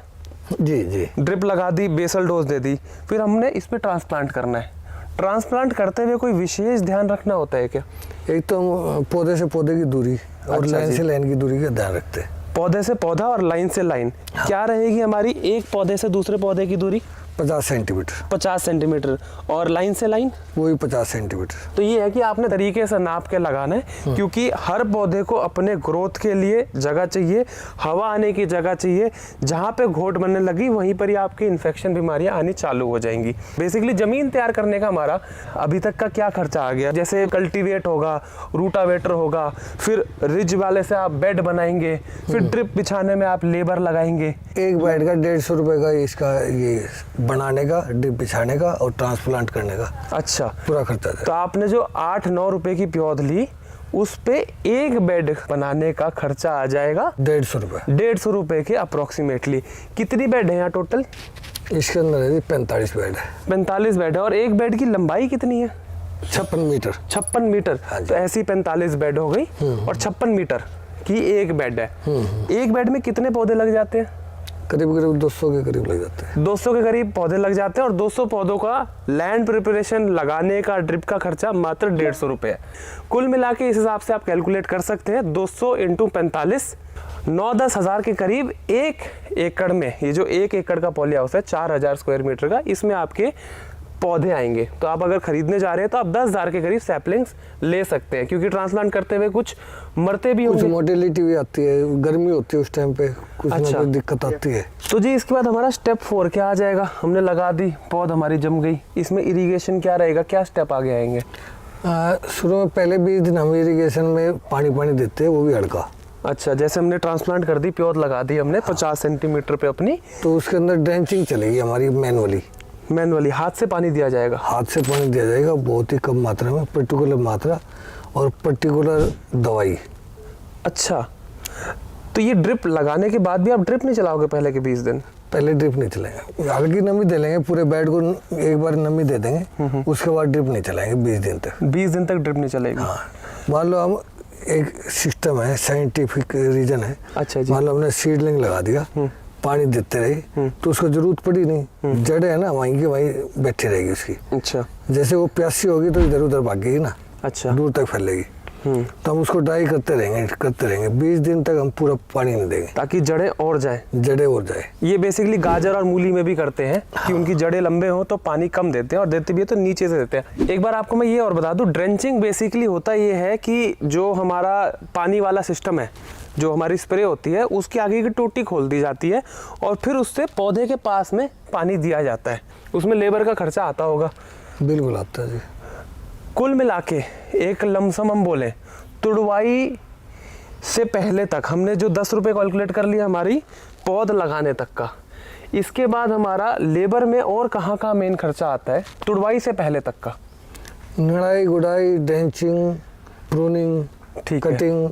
जी जी। ड्रिप लगा दी, बेसल डोज दे दी, फिर हमने इस पर ट्रांसप्लांट करना है। ट्रांसप्लांट करते हुए कोई विशेष ध्यान रखना होता है क्या? एक तो पौधे से पौधे की दूरी और अच्छा लाइन जी। से लाइन की दूरी का ध्यान रखते हैं। पौधे से पौधा और लाइन से लाइन क्या रहेगी हमारी एक पौधे से दूसरे पौधे की दूरी? 50 सेंटीमीटर, 50 सेंटीमीटर। और लाइन से लाइन? वही 50 सेंटीमीटर। तो ये है कि आपने तरीके से नाप के लगाना है, क्योंकि हर पौधे को अपने ग्रोथ के लिए जगह चाहिए, हवा आने की जगह चाहिए। जहाँ पे घोट बनने लगी वहीं पर ही आपकी इन्फेक्शन बीमारियां आनी चालू हो जाएंगी। बेसिकली जमीन तैयार करने का हमारा अभी तक का क्या खर्चा आ गया? जैसे कल्टीवेट होगा, रूटावेटर होगा, फिर रिज वाले से आप बेड बनाएंगे, फिर ड्रिप बिछाने में आप लेबर लगाएंगे। एक बेड का 150 रुपए का इसका ये बनाने का, ड्रिप बिछाने का और ट्रांसप्लांट करने का अच्छा, पूरा खर्चा है। तो आपने जो 8-9 रुपए की पौध ली, उस पे एक बेड बनाने का खर्चा आ जाएगा 150 रुपए। 150 रुपए के अप्रोक्सीमेटली। कितनी बेड है यहाँ टोटल? इसके अंदर है 45 बेड है। 45 बेड है। और एक बेड की लंबाई कितनी है? 56 मीटर। 56 मीटर। हाँ जी। तो ऐसी 45 बेड हो गई और 56 मीटर की एक बेड है। एक बेड में कितने पौधे लग जाते हैं? करीब करीब 200 के करीब लग जाते हैं। 200 के करीब पौधे लग जाते हैं। और 200 पौधों का लैंड प्रिपरेशन लगाने का, ड्रिप का खर्चा मात्र 150 रुपये है। कुल मिला के इस हिसाब से आप कैलकुलेट कर सकते हैं 200 × 45, 9-10 हज़ार के करीब एक एकड़ में। ये जो एक एकड़ का पॉली हाउस है 4000 स्क्वायर मीटर का, इसमें आपके पौधे आएंगे। तो आप अगर खरीदने जा रहे हैं तो आप 10,000 के करीब सैपलिंग्स ले सकते हैं, क्योंकि ट्रांसप्लांट करते हुए कुछ मरते भी कुछ होंगे। मोटिलिटी भी आती है, गर्मी होती है उस टाइम पे, कुछ ना अच्छा। कुछ दिक्कत आती है। तो जी इसके बाद हमारा स्टेप 4 क्या आ जाएगा? हमने लगा दी, पौध हमारी जम गई, इसमें इरिगेशन क्या रहेगा? क्या स्टेप आगे आएंगे? शुरू में पहले 20 दिन हम इरिगेशन में पानी देते हैं, वो भी हल्का। अच्छा, जैसे हमने ट्रांसप्लांट कर दी, पौध लगा दी हमने 50 सेंटीमीटर पे अपनी, तो उसके अंदर ड्रेंचिंग चलेगी हमारी मैनुअली हाथ से पानी दिया जाएगा। हाथ से पानी दिया जाएगा, बहुत ही कम मात्रा में, पर्टिकुलर मात्रा और पर्टिकुलर दवाई। अच्छा, तो ये ड्रिप लगाने के बाद भी आप ड्रिप नहीं चलाओगे पहले के 20 दिन? पहले ड्रिप नहीं चलाएंगे, हल्की नमी दे लेंगे, पूरे बेड को एक बार नमी दे देंगे, उसके बाद ड्रिप नहीं चलाएंगे 20 दिन तक। 20 दिन तक ड्रिप नहीं चलेगी? हाँ, मान लो हम एक सिस्टम है, साइंटिफिक रीजन है। अच्छा जी। मान लो हमने सीडलिंग लगा दिया, पानी देते रहे तो उसको जरूरत पड़ी नहीं, जड़ें है ना वहीं की वहीं बैठी रहेगी उसकी। अच्छा जैसे वो प्यासी होगी तो इधर उधर भागेगी ना, अच्छा। दूर तक फैलेगी। तो हम उसको ड्राई करते रहेंगे 20 दिन तक हम पूरा पानी नहीं देंगे, ताकि जड़ें और जाए। जड़ें और जाए। ये बेसिकली गाजर और मूली में भी करते हैं कि उनकी जड़ें लंबे हो तो पानी कम देते हैं, और देते भी है तो नीचे से देते हैं। एक बार आपको मैं ये और बता दूं, ड्रेंचिंग बेसिकली होता ये है कि जो हमारा पानी वाला सिस्टम है, जो हमारी स्प्रे होती है, उसकी आगे की टोटी खोल दी जाती है और फिर उससे पौधे के पास में पानी दिया जाता है। उसमें लेबर का खर्चा आता होगा। बिल्कुल आता है जी। कुल मिला के एक लमसम हम बोले, तुड़वाई से पहले तक हमने जो 10 रुपये कैलकुलेट कर लिया हमारी पौध लगाने तक का, इसके बाद हमारा लेबर में और कहाँ कहाँ मेन खर्चा आता है तुड़वाई से पहले तक का? निड़ाई, गुड़ाई, ड्रेंचिंग, प्रूनिंग, ठीक है। कटिंग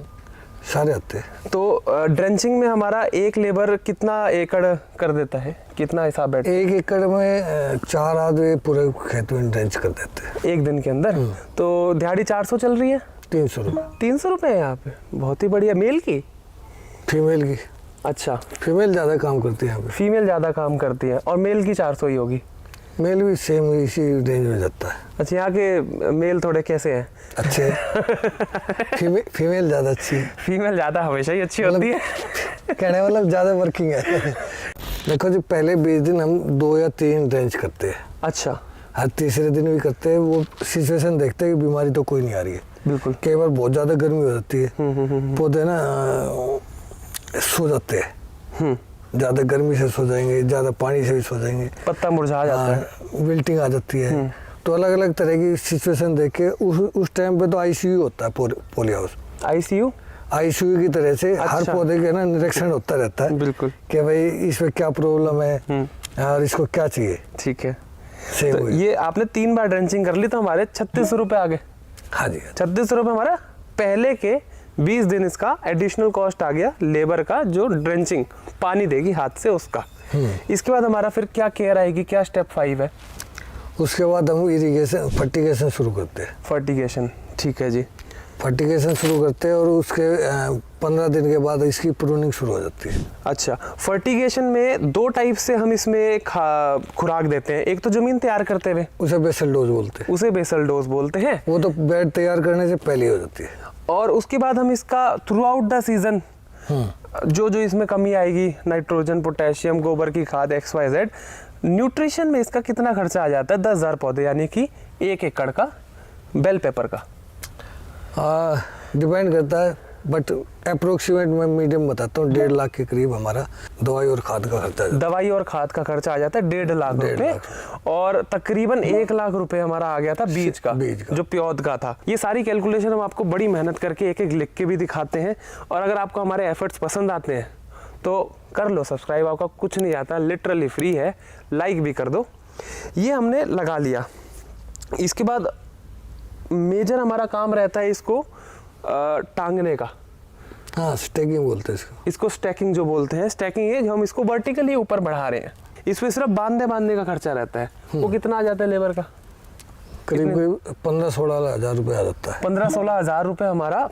सारे आते हैं। तो ड्रेंचिंग में हमारा एक लेबर कितना एकड़ कर देता है, कितना हिसाब बैठता है? 1 एकड़ में 4 आदमी पूरे खेत में ड्रेंच कर देते हैं एक दिन के अंदर। तो दिहाड़ी 400 चल रही है? 300 रुपये। 300 रुपये है यहाँ पे, बहुत ही बढ़िया। मेल की? फीमेल की। अच्छा, फीमेल ज़्यादा काम करती है यहाँ पे। फीमेल ज़्यादा काम करती है, और मेल की 400 ही होगी। मेल भी सेम इसी रेंज में जाता है। अच्छा, यहाँ के मेल थोड़े कैसे हैं? अच्छे फीमेल ज़्यादा अच्छी है। फीमेल ज़्यादा हमेशा ही अच्छी होती है। कहने मतलब ज़्यादा वर्किंग है। देखो जी, पहले 20 दिन हम 2 या 3 ड्रेंच करते हैं। अच्छा, हर तीसरे दिन भी करते हैं। वो सिचुएशन देखते हैं कि बीमारी तो कोई नहीं आ रही है। बिल्कुल। कई बार बहुत ज़्यादा गर्मी हो जाती है, पौधे ना सो जाते हैं, ज़्यादा गर्मी से सो जाएंगे, ज़्यादा पानी से भी सो जाएंगे, पत्ता मुरझा जाता है, विल्टिंग आ जाती है। तो अलग अलग तरह की सिचुएशन देख के उस टाइम पे तो आईसीयू होता है पॉली हाउस। आईसीयू की तरह से अच्छा। हर पौधे के ना निरीक्षण होता रहता है। बिल्कुल। कि भाई इसमें क्या प्रॉब्लम है और इसको क्या चाहिए। ठीक है। सेम तो ये आपने 3 बार ड्रेंचिंग कर ली, तो हमारे 36 रुपये आ गए। हाँ जी। 36 रुपये हमारा पहले के 20 दिन इसका एडिशनल कॉस्ट आ गया, लेबर का, जो ड्रेंचिंग पानी देगी हाथ से उसका। इसके बाद हमारा फिर क्या केयर आएगी, क्या स्टेप 5 है? उसके बाद हम इरिगेशन फर्टिगेशन शुरू करते हैं। फर्टिगेशन, ठीक है जी। फर्टिगेशन शुरू करते हैं और उसके 15 दिन के बाद इसकी प्रूनिंग शुरू हो जाती है। अच्छा, फर्टिगेशन में दो टाइप से हम इसमें खुराक देते हैं। एक तो जमीन तैयार करते हुए, उसे बेसल डोज बोलते हैं। उसे बेसल डोज बोलते हैं। वो तो बेड तैयार करने से पहले हो जाती है। और उसके बाद हम इसका थ्रू आउट द सीजन जो जो इसमें कमी आएगी, नाइट्रोजन, पोटेशियम, गोबर की खाद, XYZ, न्यूट्रिशन में इसका कितना खर्चा आ जाता है 10,000 पौधे, यानी कि 1 एकड़ का बेल पेपर का? डिपेंड करता है, बट अप्रोक्सीमेट मैं मीडियम बताता हूँ, 1.5 लाख के करीब हमारा दवाई और खाद का खर्चा। दवाई और खाद का खर्चा आ जाता है 1.5 लाख रुपए, और तकरीबन 1 लाख रुपए हमारा आ गया था बीज का जो प्योद का था। ये सारी कैलकुलेशन हम आपको बड़ी मेहनत करके एक एक लिख के भी दिखाते हैं। और अगर आपको हमारे एफर्ट्स पसंद आते हैं तो कर लो सब्सक्राइब, आपका कुछ नहीं आता, लिटरली फ्री है, लाइक भी कर दो। ये हमने लगा लिया। इसके बाद मेजर हमारा काम रहता है इसको टांगने का। हाँ, स्टैकिंग बोलते हैं इसको स्टैकिंग जो बोलते हैं। स्टैकिंग ये जो हम इसको वर्टिकली ऊपर बढ़ा रहे हैं, इसमें सिर्फ बांधने का खर्चा रहता है। वो कितना आ जाता है लेबर का? करीब 15-16 हज़ार रुपये आ जाता है। 15-16 हज़ार रुपये हमारा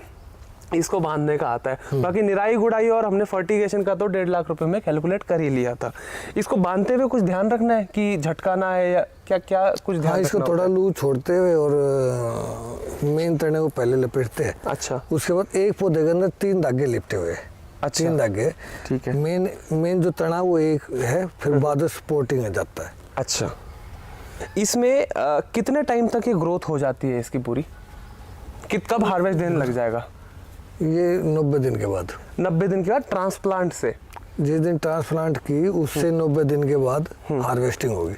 इसको बांधने का आता है। बाकी निराई गुड़ाई और हमने फर्टिगेशन का तो 1.5 लाख रुपए में कैलकुलेट कर ही लिया था। इसको बांधते हुए कुछ ध्यान रखना है कि झटका ना है या क्या क्या कुछ ध्यान? हाँ, इसको थोड़ा लूज छोड़ते हुए और मेन तने को पहले लपेटते हैं। अच्छा, उसके बाद एक पौधे के अंदर 3 धागे लिपटे हुए। अच्छा, 3 धागे, ठीक है। मेन जो तना वो एक है, फिर बाद सपोर्टिंग में जाता है। अच्छा, इसमें कितने टाइम तक ये ग्रोथ हो जाती है इसकी पूरी? कब हार्वेस्ट देने लग जाएगा? ये 90 दिन के बाद। 90 दिन के बाद ट्रांसप्लांट से? जिस दिन ट्रांसप्लांट की उससे 90 दिन के बाद हार्वेस्टिंग होगी,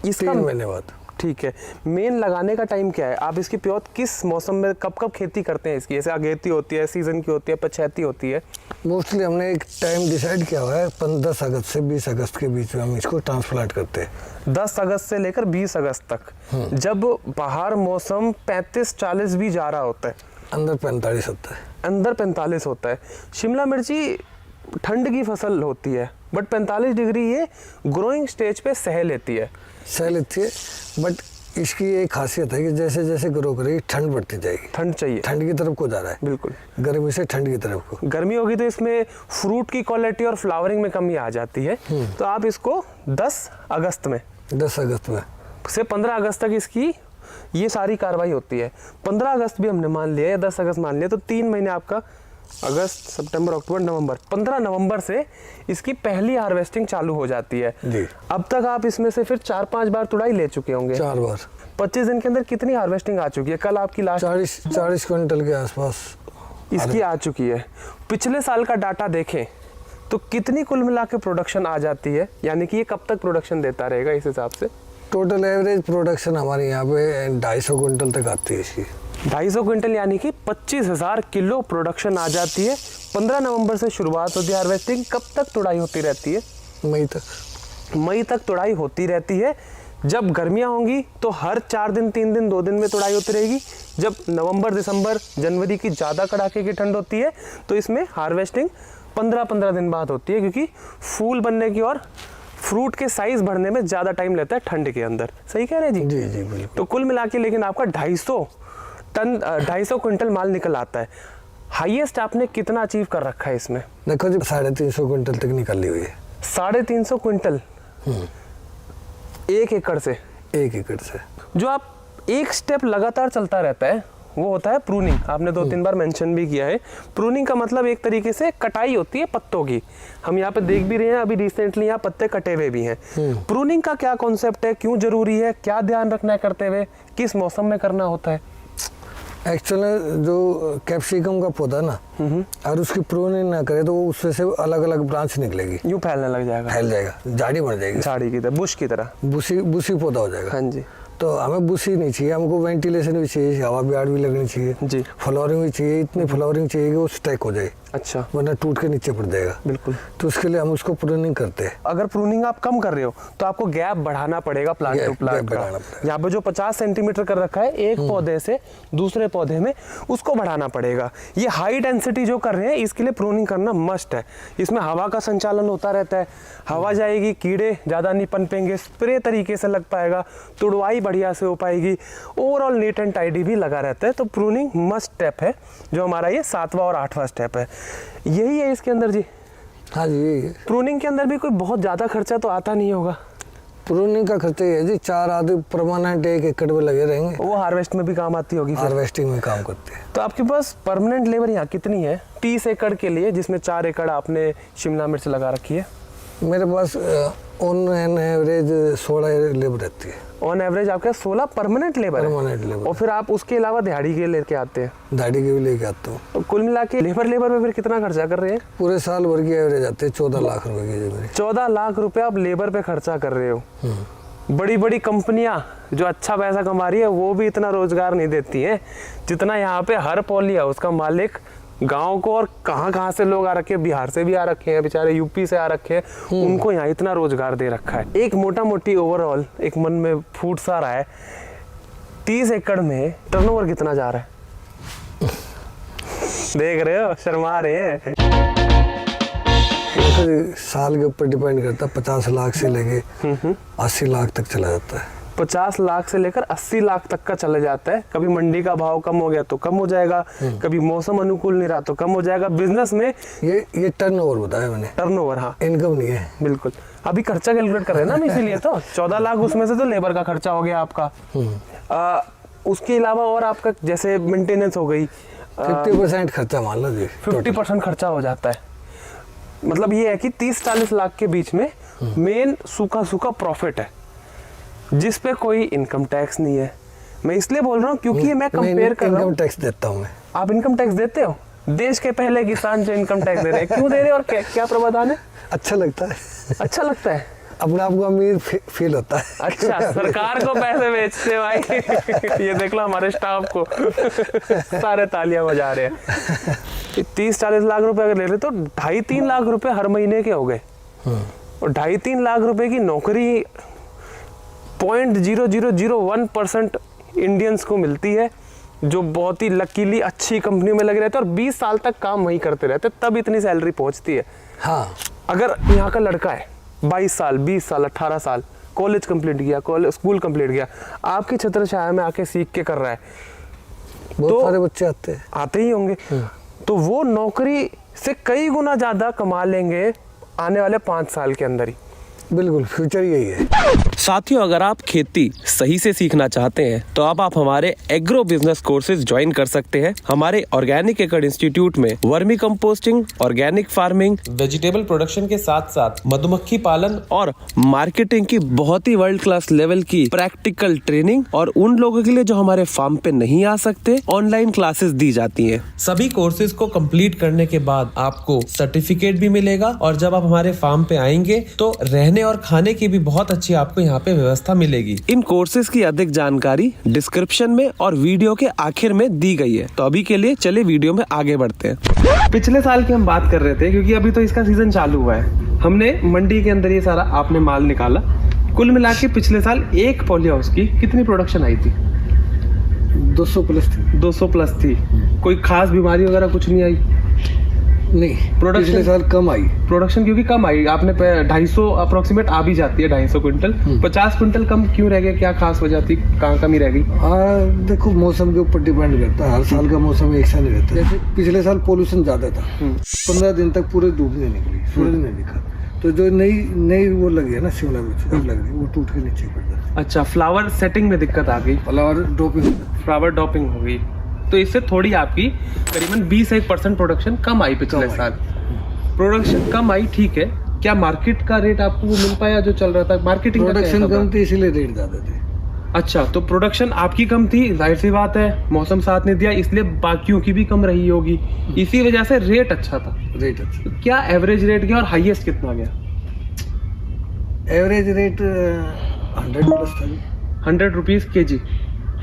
इसका 3 महीने बाद। ठीक है। मेन लगाने का टाइम क्या है? आप इसकी प्योत किस मौसम में कब खेती करते हैं इसकी? जैसे अगेती होती है, सीजन की होती है, पछैती होती है? मोस्टली हमने एक टाइम डिसाइड किया हुआ है, 10 अगस्त से 20 अगस्त के बीच में हम इसको ट्रांसप्लांट करते हैं। 10 अगस्त से लेकर 20 अगस्त तक, जब बाहर मौसम 35-40 भी जा रहा होता है, अंदर 45 होता है। अंदर 45 होता है। शिमला मिर्ची ठंड की फसल होती है, बट 45 डिग्री ये ग्रोइंग स्टेज पे सह लेती है। सह लेती है, बट इसकी एक खासियत है कि जैसे जैसे ग्रो करेगी ठंड बढ़ती जाएगी। ठंड चाहिए, ठंड की तरफ को जा रहा है, बिल्कुल। गर्मी से ठंड की तरफ को। गर्मी होगी तो इसमें फ्रूट की क्वालिटी और फ्लावरिंग में कमी आ जाती है। तो आप इसको 10 अगस्त में 10 अगस्त में से 15 अगस्त तक इसकी ये सारी कार्रवाई होती है। 15 अगस्त भी हमने मान लिया या 10 अगस्त मान लिया, तो 3 महीने आपका अगस्त, सितंबर, अक्टूबर, नवंबर। 15 नवंबर से इसकी पहली हार्वेस्टिंग चालू हो जाती है जी। अब तक आप इसमें से फिर 4-5 बार तुड़ाई ले चुके होंगे। 4 बार। 25 दिन के अंदर कितनी हार्वेस्टिंग आ चुकी है? कल आपकी लास्ट 40 क्विंटल के आसपास इसकी आ चुकी है। पिछले साल का डाटा देखें तो कितनी कुल मिला के प्रोडक्शन आ जाती है, यानी कि ये कब तक प्रोडक्शन देता रहेगा इस हिसाब से? टोटल एवरेज प्रोडक्शन हमारे यहाँ पे 250 क्विंटल तक आती है इसकी। 250 क्विंटल, यानी कि 25,000 किलो प्रोडक्शन आ जाती है। 15 नवंबर से शुरुआत होती है हार्वेस्टिंग। कब तक तुड़ाई होती रहती है? मई तक। मई तक तुड़ाई होती रहती है। जब गर्मियाँ होंगी तो हर 4 दिन, 3 दिन, 2 दिन में तुड़ाई होती रहेगी। जब नवंबर, दिसंबर, जनवरी की ज़्यादा कड़ाके की ठंड होती है तो इसमें हार्वेस्टिंग 15-15 दिन बाद होती है, क्योंकि फूल बनने की और फ्रूट के साइज बढ़ने में ज़्यादा टाइम लेता है ठंड के अंदर। सही कह रहे हैं जी? जी जी बिल्कुल। तो कुल मिला के लेकिन आपका 250 क्विंटल माल निकल आता है। हाईएस्ट आपने कितना अचीव कर रखा है इसमें? देखो जी, 350 क्विंटल तक निकल ली हुई है। 350 क्विंटल 1 एकड़ से? 1 एकड़ से। जो आप एक स्टेप लगातार चलता रहता है वो होता है प्रूनिंग। आपने 2-3 बार मेंशन भी किया है। प्रूनिंग का मतलब एक तरीके से कटाई होती है पत्तों की। हम यहाँ पे देख भी रहे हैं, अभी रिसेंटली यहाँ पत्ते कटे हुए भी हैं। प्रूनिंग का क्या कॉन्सेप्ट है, क्यों जरूरी है, क्या ध्यान रखना है करते हुए, किस मौसम में करना होता है? एक्चुअली जो कैप्सिकम का पौधा ना, और उसकी प्रूनिंग ना करे तो वो उससे से अलग अलग ब्रांच निकलेगी, यूं फैलने लग जाएगा, फैल जाएगा, झाड़ी बन जाएगी, झाड़ी की तरह, बुश की तरह, बुशी पौधा हो जाएगा। हाँ जी। तो हमें बुशी नहीं चाहिए, हमको वेंटिलेशन भी चाहिए, हवा भी आड़ भी लगनी चाहिए जी, फ्लावरिंग भी चाहिए, इतनी फ्लावरिंग चाहिए कि वो स्टैक हो जाए, अच्छा, वरना टूट के नीचे पड़ जाएगा। बिल्कुल। तो उसके लिए हम उसको प्रूनिंग करते हैं। अगर प्रूनिंग आप कम कर रहे हो तो आपको गैप बढ़ाना पड़ेगा प्लांट टू प्लांट का। यहाँ पे जो 50 सेंटीमीटर कर रखा है एक पौधे से दूसरे पौधे में, उसको बढ़ाना पड़ेगा। ये हाई डेंसिटी जो कर रहे हैं इसके लिए प्रूनिंग करना मस्ट है। इसमें हवा का संचालन होता रहता है, हवा जाएगी, कीड़े ज़्यादा नहीं पनपेंगे, स्प्रे तरीके से लग पाएगा, तुड़वाई बढ़िया से हो पाएगी, ओवरऑल नीट एंड टाइडी भी लगा रहता है। तो प्रूनिंग मस्ट स्टेप है, जो हमारा ये 7वां और 8वां स्टेप है, यही है इसके अंदर जी। हाँ जी, यही है। प्रूनिंग के अंदर भी कोई बहुत ज़्यादा खर्चा तो आता नहीं होगा। प्रूनिंग का खर्चा ये है जी, 4 आदमी परमानेंट 1 एकड़ में लगे रहेंगे। वो हार्वेस्ट में भी काम आती होगी फिर। हार्वेस्टिंग में काम करते हैं। तो आपके पास परमानेंट लेबर यहाँ कितनी है 30 एकड़ के लिए, जिसमें 4 एकड़ आपने शिमला मिर्च लगा रखी है? मेरे pass on an average 16 labour रहती है। ऑन एवरेज आपके 16 परमानेंट लेबर है। Permanent labour. और फिर आप उसके अलावा दिहाड़ी के लेके आते हैं? दाढ़ी के भी लेके आता हूँ। तो कुल मिला के लेबर में फिर कितना खर्चा कर रहे हैं? पूरे साल भर की एवरेज आते हैं 14 लाख रुपए की जो मेरी। 14 लाख रुपए आप लेबर पे खर्चा कर रहे हो। बड़ी बड़ी कंपनियां जो अच्छा पैसा कमा रही है वो भी इतना रोजगार नहीं देती हैं जितना यहाँ पे हर पॉली हाउस का मालिक गांव को, और कहाँ से लोग आ रखे हैं, बिहार से भी आ रखे हैं बेचारे, यूपी से आ रखे हैं, उनको यहाँ इतना रोजगार दे रखा है। एक मोटा मोटी ओवरऑल एक मन में फूट सा रहा है, 30 एकड़ में टर्नओवर कितना जा रहा है? देख रहे हो, शर्मा रहे हैं। साल के ऊपर डिपेंड करता है, 50 लाख से लेके 80 लाख तक चला जाता है। 50 लाख से लेकर 80 लाख तक का चला जाता है। कभी मंडी का भाव कम हो गया तो कम हो जाएगा, कभी मौसम अनुकूल नहीं रहा तो कम हो जाएगा। बिजनेस में ये टर्नओवर बताया मैंने, टर्नओवर। हाँ, इनकम नहीं है। बिल्कुल, अभी खर्चा कैलकुलेट कर रहे हैं ना हम, इसीलिए तो 14 लाख उसमें से तो लेबर का खर्चा हो गया आपका। उसके अलावा और आपका जैसे मेंटेनेंस हो गई, 50% खर्चा मान लो जी। 50% खर्चा हो जाता है। मतलब ये है कि 30-40 लाख के बीच में मेन सूखा प्रॉफिट है, जिस पे कोई इनकम टैक्स नहीं है। मैं इसलिए बोल रहा हूँ क्योंकि मैं कंपेयर कर रहा हूँ। इनकम टैक्स देता हूँ मैं। आप इनकम टैक्स देते हो? देश के पहले किसान जो इनकम टैक्स दे रहे हैं, क्यों दे रहे हैं और क्या प्रावधान है? अच्छा लगता है। अच्छा लगता है, अपने आप को अमीर फील होता है। अच्छा, सरकार को पैसे बेचते भाई। ये देख लो हमारे स्टाफ को, सारे तालियां बजा रहे हैं। 30-40 लाख रुपए अगर ले रहे तो 2.5-3 लाख रुपए हर महीने के हो गए। और 2.5-3 लाख रुपए की नौकरी 0.0001% इंडियंस को मिलती है, जो बहुत ही लकीली अच्छी कंपनी में लगे रहते हैं और 20 साल तक काम वहीं करते रहते, तब इतनी सैलरी पहुंचती है। हाँ, अगर यहाँ का लड़का है 22 साल 20 साल 18 साल, कॉलेज कंप्लीट किया, स्कूल कंप्लीट किया, आपकी छत्रछाया में आके सीख के कर रहा है, बहुत सारे बच्चे आते ही होंगे, तो वो नौकरी से कई गुना ज्यादा कमा लेंगे आने वाले 5 साल के अंदर ही। बिल्कुल, फ्यूचर यही है। साथियों, अगर आप खेती सही से सीखना चाहते हैं तो आप हमारे एग्रो बिजनेस कोर्सेज ज्वाइन कर सकते हैं। हमारे ऑर्गेनिक एकड़ इंस्टीट्यूट में vermi composting, organic farming, vegetable production के साथ साथ मधुमक्खी पालन और मार्केटिंग की बहुत ही वर्ल्ड क्लास लेवल की प्रैक्टिकल ट्रेनिंग, और उन लोगों के लिए जो हमारे फार्म पे नहीं आ सकते, ऑनलाइन क्लासेस दी जाती है। सभी कोर्सेज को कंप्लीट करने के बाद आपको सर्टिफिकेट भी मिलेगा, और जब आप हमारे फार्म पे आएंगे तो रहने और खाने की भी बहुत अच्छी आपको यहाँ पे व्यवस्था मिलेगी। इन कोर्सेज की अधिक जानकारी डिस्क्रिप्शन में और वीडियो के आखिर में दी गई है। तो अभी के लिए चलिए वीडियो में आगे बढ़ते हैं। पिछले साल की हम बात कर रहे थे, क्योंकि अभी तो इसका सीजन चालू हुआ है। हमने मंडी के अंदर ये सारा आपने माल निकाला। कुल मिला के पिछले साल एक पॉली हाउस की कितनी प्रोडक्शन आई थी? 200 प्लस थी। 200 प्लस थी। कोई खास बीमारी वगैरह कुछ नहीं आई? नहीं, प्रोडक्शन पिछले साल कम आई। प्रोडक्शन क्योंकि कम आई, आपने 250 अप्रोक्सीमेट आ भी जाती है, 250 क्विंटल। 50 क्विंटल कम क्यों रह गया? क्या खास वजह थी, कहाँ कमी रह गई? देखो, मौसम के ऊपर डिपेंड करता है, हर साल का मौसम एक सा नहीं रहता। जैसे पिछले साल पोल्यूशन ज्यादा था, 15 दिन तक पूरे धूप नहीं निकली, सूरज नहीं दिखा, तो जो नई वो लगी है ना शिमला मिर्च, अब लग रही, वो टूट के नीचे पड़ जाती है। अच्छा, फ्लावर सेटिंग में दिक्कत आ गई, फ्लावर डॉपिंग हो गई, तो इससे थोड़ी आपकी करीबन 20% प्रोडक्शन कम आई पिछले साल। प्रोडक्शन कम आई, ठीक है। क्या मार्केट का रेट आपको वो मिल पाया जो चल रहा था? मार्केटिंग प्रोडक्शन कम थी, इसीलिए रेट ज्यादा थे। अच्छा, तो प्रोडक्शन आपकी कम थी, जाहिर सी बात है, मौसम साथ नहीं दिया, इसलिए बाकियों की भी कम रही होगी, इसी वजह से रेट अच्छा था। रेट अच्छा। तो क्या एवरेज रेट गया और हाईएस्ट कितना गया? एवरेज रेट 100 प्लस था। 100 रुपीज केजी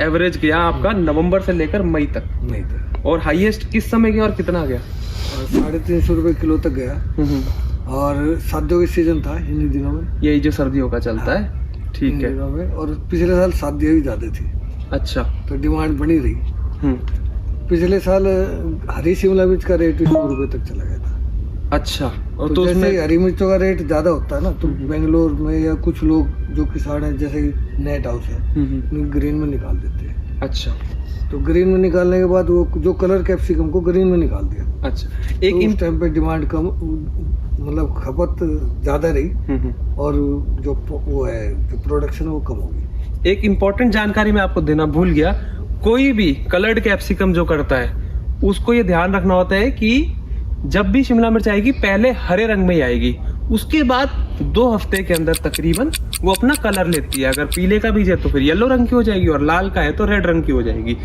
एवरेज गया आपका नवंबर से लेकर मई तक। नहीं था। और हाईएस्ट किस समय गया और कितना गया? और 350 रुपये किलो तक गया। और सर्दियों के सीजन था इन दिनों में, यही जो सर्दियों का चलता है, ठीक इन है। दिनों में। और पिछले साल शादियाँ भी ज़्यादा थी, अच्छा। तो डिमांड बनी रही। पिछले साल हरी शिमला मिर्च का रेट 100 रुपये तक चला गया था। अच्छा। और तो उसमें जैसे हरी मिर्चों का रेट ज़्यादा होता है ना, तो बेंगलोर में या कुछ लोग जो किसान है, जैसे नेट हाउस है, ग्रीन में निकाल देते हैं। अच्छा। तो ग्रीन में निकालने के बाद वो जो कलर कैप्सिकम को ग्रीन में निकाल दिया। अच्छा। एक तो उस टाइम पे डिमांड कम, मतलब खपत ज़्यादा रही, और जो वो है जो प्रोडक्शन वो कम होगी। एक इम्पोर्टेंट जानकारी मैं आपको देना भूल गया, कोई भी कलर्ड कैप्सिकम जो करता है उसको ये ध्यान रखना होता है कि जब भी शिमला मिर्च आएगी पहले हरे रंग में ही आएगी, उसके बाद 2 हफ्ते के अंदर तकरीबन वो अपना कलर लेती है। अगर पीले का बीज है तो फिर येलो रंग की हो जाएगी, और लाल का है तो रेड रंग की हो जाएगी।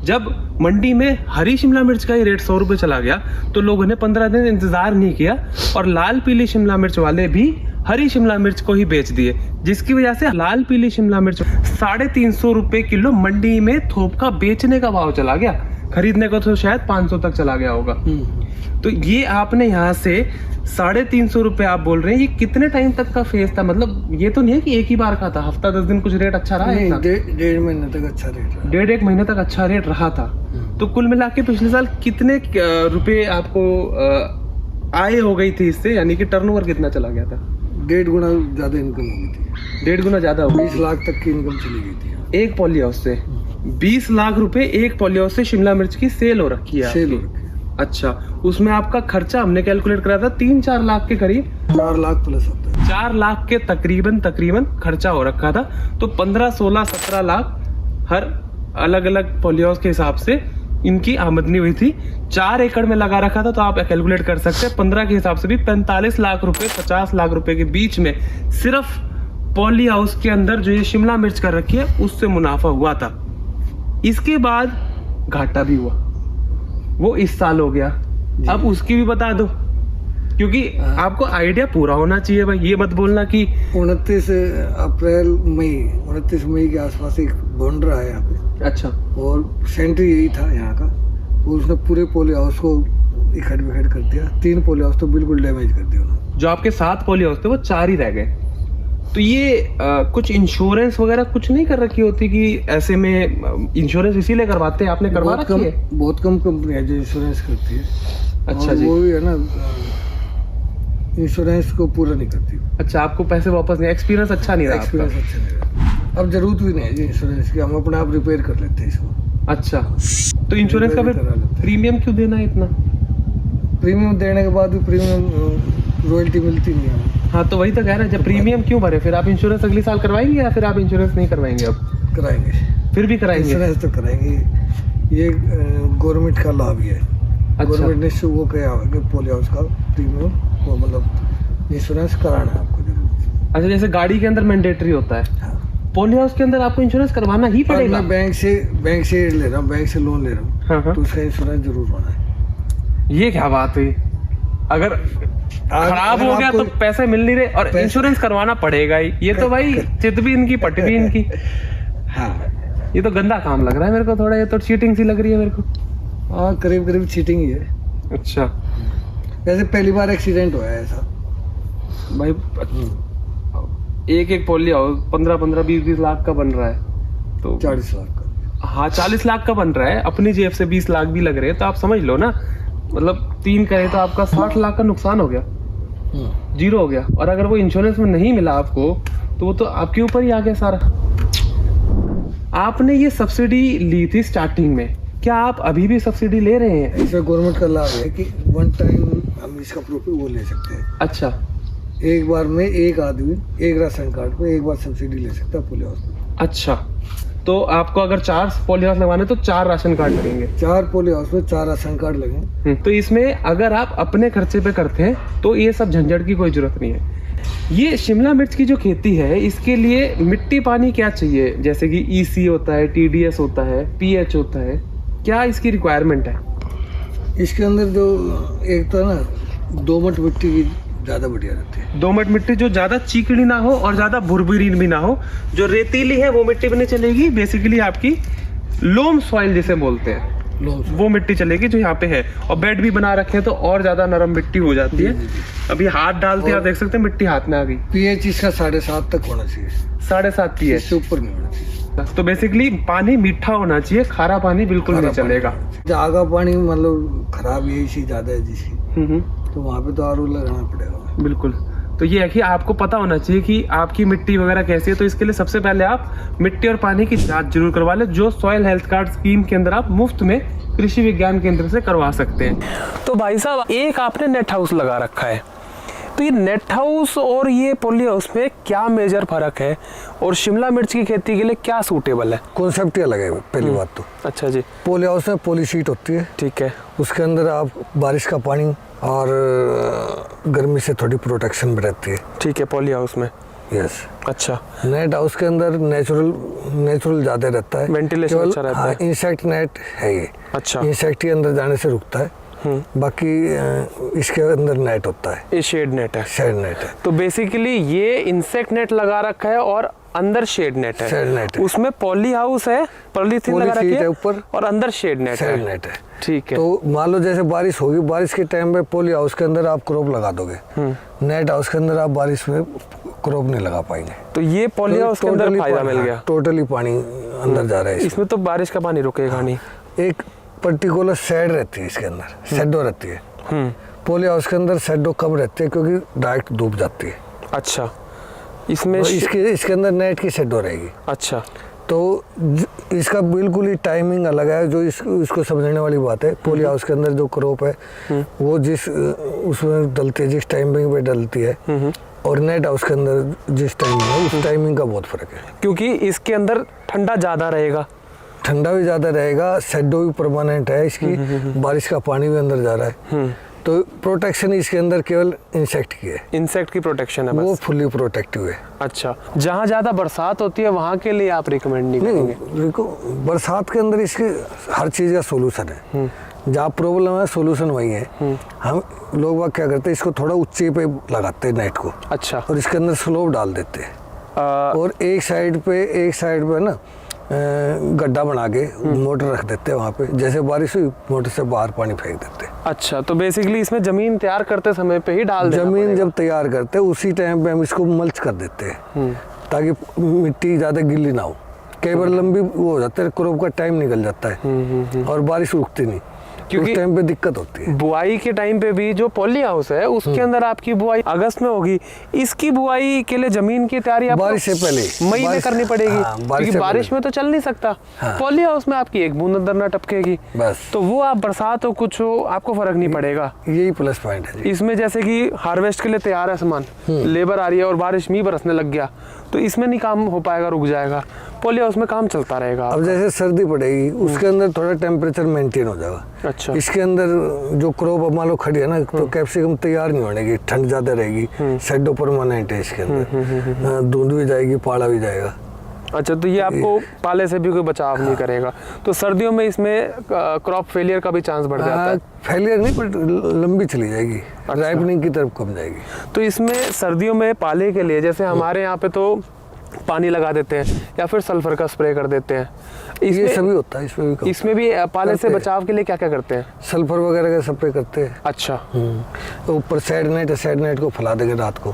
जब मंडी में हरी शिमला मिर्च का ही रेट 100 रुपये चला गया तो लोगों ने 15 दिन इंतजार नहीं किया, और लाल पीली शिमला मिर्च वाले भी हरी शिमला मिर्च को ही बेच दिए, जिसकी वजह से लाल पीली शिमला मिर्च 350 रुपये किलो मंडी में थोक का बेचने का भाव चला गया। खरीदने को तो शायद 500 तक चला गया होगा। तो ये आपने यहाँ से 350 रुपये आप बोल रहे हैं, ये कितने टाइम तक का फेज था? मतलब ये तो नहीं है कि एक ही बार का था, हफ्ता 10 दिन कुछ रेट अच्छा रहा है? 1.5 महीने तक अच्छा रेट रहा। 1.5 महीने तक अच्छा रेट रहा था। तो कुल मिला के पिछले साल कितने रुपए आपको आय हो गई थी इससे, यानी कि टर्नओवर कितना चला गया था? 1.5 गुना ज्यादा इनकम हो गई थी। 1.5 गुना ज्यादा हो गई। 20 लाख तक की इनकम चली गई थी एक पॉली हाउस से। 20 लाख रुपए एक पॉली हाउस से शिमला मिर्च की सेल हो रखी है। सेल हो रखी है। अच्छा। उसमें आपका खर्चा हमने कैलकुलेट करा था 3-4 लाख के करीब, 4 लाख प्लस होता है। 4 लाख के तकरीबन खर्चा हो रखा था। तो 15, 16, 17 लाख हर अलग अलग पॉली हाउस के हिसाब से इनकी आमदनी हुई थी। 4 एकड़ में लगा रखा था, तो आप कैलकुलेट कर सकते हैं 15 के हिसाब से भी 45 लाख रुपए 50 लाख रुपए के बीच में सिर्फ पॉली हाउस के अंदर जो ये शिमला मिर्च कर रखी है उससे मुनाफा हुआ था। इसके बाद घाटा भी हुआ, वो इस साल हो गया। अब उसकी भी बता दो, क्योंकि आपको आइडिया पूरा होना चाहिए भाई, ये मत बोलना कि 29 मई के आसपास एक बन रहा है यहाँ पे। अच्छा। और सेंटर यही था यहाँ का, और उसने पूरे पोली हाउस को इकट्ठ विकट कर दिया। 3 पोली हाउस तो बिल्कुल डैमेज कर दिया उन्होंने। जो आपके 7 पोली हाउस थे वो 4 ही रह गए। तो ये कुछ इंश्योरेंस वगैरह कुछ नहीं कर रखी होती कि ऐसे में इंश्योरेंस इसीलिए करवाते हैं? आपने करवा रखी है? बहुत कम कंपनी है जो इंश्योरेंस करती है। अच्छा जी। वो भी है ना, इंश्योरेंस को पूरा नहीं करती। अच्छा, आपको पैसे वापस नहीं, एक्सपीरियंस अच्छा नहीं रहा आपका? एक्सपीरियंस अच्छा नहीं रहा। अब जरूरत भी नहीं है जी इंश्योरेंस की, हम अपने आप रिपेयर कर लेते हैं इसको। अच्छा, तो इंश्योरेंस का फिर प्रीमियम क्यों देना है इतना? प्रीमियम देने के बाद भी प्रीमियम रॉयल्टी मिलती नहीं है। हाँ, तो वही तो कह रहे हैं, जब प्रीमियम क्यों भरे? फिर आप इंश्योरेंस अगले साल करवाएंगे या फिर आप इंश्योरेंस नहीं करवाएंगे? अब कराएंगे, फिर भी कराएंगे? इंश्योरेंस तो कराएंगे, ये गवर्नमेंट का लाभ ही है। गवर्नमेंट ने वो कहा है कि पोली हाउस का प्रीमियम वो मतलब इंश्योरेंस कराना है आपको जरूर। अच्छा, जैसे गाड़ी के अंदर मैंडेटरी होता है, हाँ। पोली हाउस के अंदर आपको इंश्योरेंस करवाना ही पड़ेगा? मैं बैंक से ले रहा हूँ, बैंक से लोन ले रहा हूँ। हाँ। तो उसका इंश्योरेंस जरूर होना है। ये क्या बात हुई? अगर खराब हो गया तो पैसे मिल नहीं रहे और इंश्योरेंस करवाना पड़ेगा ही, ये तो भाई चित भी इनकी पट भी इनकी। हाँ, ये तो गंदा काम लग रहा है मेरे को थोड़ा, ये तो चीटिंग सी लग रही है मेरे को। हाँ, करीब चीटिंग ही है। अच्छा, वैसे पहली बार एक्सीडेंट हुआ है ऐसा भाई। एक पोली हाउस 15-15, 20-20 लाख का बन रहा है, तो 40 लाख का। हाँ, 40 लाख का बन रहा है, अपनी जेब से 20 लाख भी लग रहे हैं, तो आप समझ लो ना, मतलब 3 करें तो आपका 60 लाख का नुकसान हो गया, जीरो हो गया। और अगर वो इंश्योरेंस में नहीं मिला आपको तो वो तो आपके ऊपर ही आ गया सारा। आपने ये सब्सिडी ली थी स्टार्टिंग में, क्या आप अभी भी सब्सिडी ले रहे हैं? इसमें गवर्नमेंट का लाभ है कि 1 टाइम हम इसका प्रॉफिट वो ले सकते हैं। अच्छा, एक बार में एक आदमी एक राशन कार्ड पे एक बार सब्सिडी ले सकता है पोली हाउस में। अच्छा, तो आपको अगर 4 पोली हाउस लगवाने तो 4 राशन कार्ड लगेंगे? 4 पोली हाउस में 4 राशन कार्ड लगे। तो इसमें अगर आप अपने खर्चे पे करते हैं तो ये सब झंझट की कोई जरूरत नहीं है। ये शिमला मिर्च की जो खेती है, इसके लिए मिट्टी पानी क्या चाहिए? जैसे कि EC होता है, TDS होता है, pH होता है, क्या इसकी रिक्वायरमेंट है? इसके अंदर जो एक तो ना दोमट मिट्टी की ज़्यादा बढ़िया रहती है। दोमट मिट्टी जो ज़्यादा चीकनी ना हो और ज़्यादा भुरभुरीन भी ना हो, जो रेतीली है वो मिट्टी भी नहीं चलेगी। बेसिकली आपकी लोम सॉइल जिसे बोलते हैं, लोस। वो मिट्टी चलेगी जो यहाँ पे है। और बेड भी बना रखे हैं तो और ज्यादा नरम मिट्टी हो जाती है। अभी हाथ डालते हैं, आप देख सकते हैं मिट्टी हाथ में आ गई। पीएच इसका 7.5 तक होना चाहिए, 7.5 पीएच, इससे ऊपर नहीं होना चाहिए। तो बेसिकली पानी मीठा होना चाहिए, खारा पानी बिल्कुल नहीं चलेगा। आगा पानी मतलब खराब यही चीज ज्यादा है जिसकी, तो वहाँ पे तो आरओ लगाना पड़ेगा। बिल्कुल। तो ये है कि आपको पता होना चाहिए कि आपकी मिट्टी वगैरह कैसी है। तो इसके लिए सबसे पहले आप मिट्टी और पानी की जांच जरूर करवा लें, जो सॉइल हेल्थ कार्ड स्कीम के अंदर आप मुफ्त में कृषि विज्ञान केंद्र से करवा सकते हैं। तो भाई साहब, एक आपने नेट हाउस लगा रखा है, तो ये नेट हाउस और ये पॉली हाउस में क्या मेजर फर्क है, और शिमला मिर्च की खेती के लिए क्या सूटेबल है? कॉन्सेप्ट ही अलग है पहली बात तो। अच्छा जी। पॉली हाउस में पॉली शीट होती है, ठीक है। उसके अंदर आप बारिश का पानी और गर्मी से थोड़ी प्रोटेक्शन भी रहती है। ठीक है, पॉली हाउस में। यस। अच्छा। नेट हाउस के अंदर नेचुरल ज़्यादा रहता है, वेंटिलेशन अच्छा रहता है। इंसेक्ट नेट है ये। अच्छा। इंसेक्ट ही अंदर जाने से रुकता है, बाकी इसके अंदर नेट होता है, ये शेड नेट है। शेड नेट है। तो बेसिकली ये इंसेक्ट नेट लगा रखा है और अंदर शेड नेट है। शेड नेट है। उसमें पॉली हाउस है, पॉलीथीन लगा रखी है ऊपर, और अंदर शेड नेट है। शेड नेट है। ठीक है। तो मान लो जैसे बारिश होगी, बारिश के टाइम पे पॉली हाउस के अंदर आप क्रॉप लगा दोगे, नेट हाउस के अंदर आप बारिश में क्रॉप नहीं लगा पाएंगे। तो ये पॉली हाउस के अंदर फायदा मिल गया। टोटली पानी अंदर जा रहा है इसमें तो बारिश का पानी रुकेगा नहीं। एक पर्टिकुलर शेड रहती है इसके अंदर, शेडो रहती है। पॉली हाउस के अंदर शेडो कम रहती है क्योंकि डायरेक्ट धूप जाती है। अच्छा। इसमें तो इसके अंदर नेट की शेडो रहेगी। अच्छा। तो इसका बिल्कुल ही टाइमिंग अलग है, जो इसको समझने वाली बात है। पॉली हाउस के अंदर जो क्रॉप है वो जिस उसमें डलती है, जिस टाइमिंग पे डलती है, और नेट हाउस के अंदर जिस टाइमिंग है, उस टाइमिंग का बहुत फर्क है। क्योंकि इसके अंदर ठंडा ज़्यादा रहेगा, ठंडा भी ज़्यादा रहेगा, शेडो भी परमानेंट है इसकी, बारिश का पानी भी अंदर जा रहा है। तो प्रोटेक्शन इसके अंदर केवल इंसेक्ट की है, इंसेक्ट की प्रोटेक्शन है बस। वो फुली प्रोटेक्टिव है। अच्छा। जहाँ ज़्यादा बरसात होती है वहाँ के लिए आप रिकमेंड नहीं करेंगे? देखो, बरसात के अंदर इसके हर चीज़ का सोल्यूशन है। जहाँ प्रॉब्लम है सोल्यूशन वही है। हम लोग बाग क्या करते हैं, इसको थोड़ा ऊंचे पे लगाते हैं नेट को। अच्छा। और इसके अंदर स्लोप डाल देते हैं, और एक साइड पे ना गड्ढा बना के मोटर रख देते हैं वहाँ पे। जैसे बारिश हुई, मोटर से बाहर पानी फेंक देते हैं। अच्छा। तो बेसिकली इसमें जमीन तैयार करते समय पे ही डाल देना जमीन पड़ेगा। जब तैयार करते हैं उसी टाइम पे हम इसको मल्च कर देते हैं, ताकि मिट्टी ज़्यादा गिल्ली ना हो। कई बार लंबी वो हो जाता है, क्रॉप का टाइम निकल जाता है और बारिश रुकती नहीं, क्योंकि उस टाइम पे दिक्कत होती है। बुआई के टाइम पे भी जो पॉली हाउस है उसके अंदर आपकी बुआई अगस्त में होगी। इसकी बुआई के लिए जमीन की तैयारी आपको बारिश से पहले मई में करनी पड़ेगी। हाँ, क्योंकि बारिश में तो चल नहीं सकता। हाँ। पॉली हाउस में आपकी एक बूंद अंदर ना टपकेगी, बस। तो वो आप बरसात हो कुछ हो आपको फर्क नहीं पड़ेगा। यही प्लस पॉइंट है जी। इसमें जैसे कि हार्वेस्ट के लिए तैयार है सामान, लेबर आ रही है और बारिश में बरसने लग गया, तो इसमें नहीं काम हो पाएगा, रुक जाएगा। पॉली हाउस में काम चलता रहेगा। अब जैसे सर्दी पड़ेगी, उसके अंदर थोड़ा टेम्परेचर मेंटेन हो जाएगा। अच्छा। इसके अंदर जो क्रॉप अब मान लो खड़ी है ना, तो कैप्सिकम तैयार नहीं होने की, ठंड ज़्यादा रहेगी, शेडो परमानेंट है इसके अंदर, धुंध भी जाएगी, पाला भी जाएगा। अच्छा। तो ये आपको पाले से भी कोई बचाव नहीं करेगा। तो सर्दियों में इसमें क्रॉप फेलियर का भी चांस बढ़ जाता है। फेलियर नहीं, बट लंबी चली जाएगी, राइपनिंग की तरफ कम जाएगी। तो इसमें सर्दियों में पाले के लिए जैसे हमारे यहाँ पे तो पानी लगा देते हैं या फिर सल्फर का स्प्रे कर देते हैं। ये सभी होता है, इसमें भी पाले से बचाव के लिए क्या क्या करते हैं? सल्फर वगैरह का स्प्रे करते हैं। अच्छा। तो ऊपर शेड नेट है, शेड नेट को फैला देंगे रात को,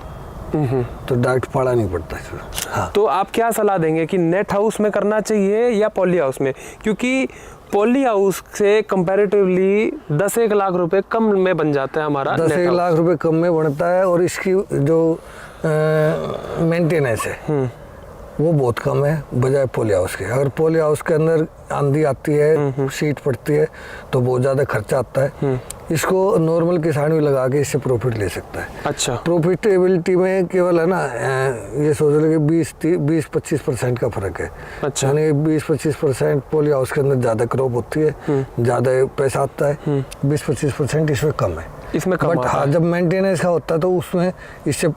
तो डायरेक्ट पाला नहीं पड़ता इसमें। हाँ। तो आप क्या सलाह देंगे कि नेट हाउस में करना चाहिए या पॉली हाउस में? क्योंकि पॉली हाउस से कंपैरेटिवली 10-1 लाख रुपए कम में बन जाता है हमारा। 10-1 लाख रुपए कम में बनता है, और इसकी जो मेंटेनेंस है वो बहुत कम है बजाय पॉली हाउस के। अगर पॉली हाउस के अंदर आंधी आती है, शीट पड़ती है, तो बहुत ज़्यादा खर्चा आता है। इसको नॉर्मल किसान भी लगा के इससे प्रॉफिट ले सकता है। अच्छा। प्रॉफिटेबिलिटी में केवल है ना, ये सोच लो कि 20-25% का फर्क है। अच्छा। यानी 20-25% पॉली हाउस के अंदर ज़्यादा क्रॉप होती है, ज़्यादा पैसा आता है, 20-25% इसमें कम है। इसमें कम बट हाँ, जब मेंटेनेंस का होता है तो उसमें इससे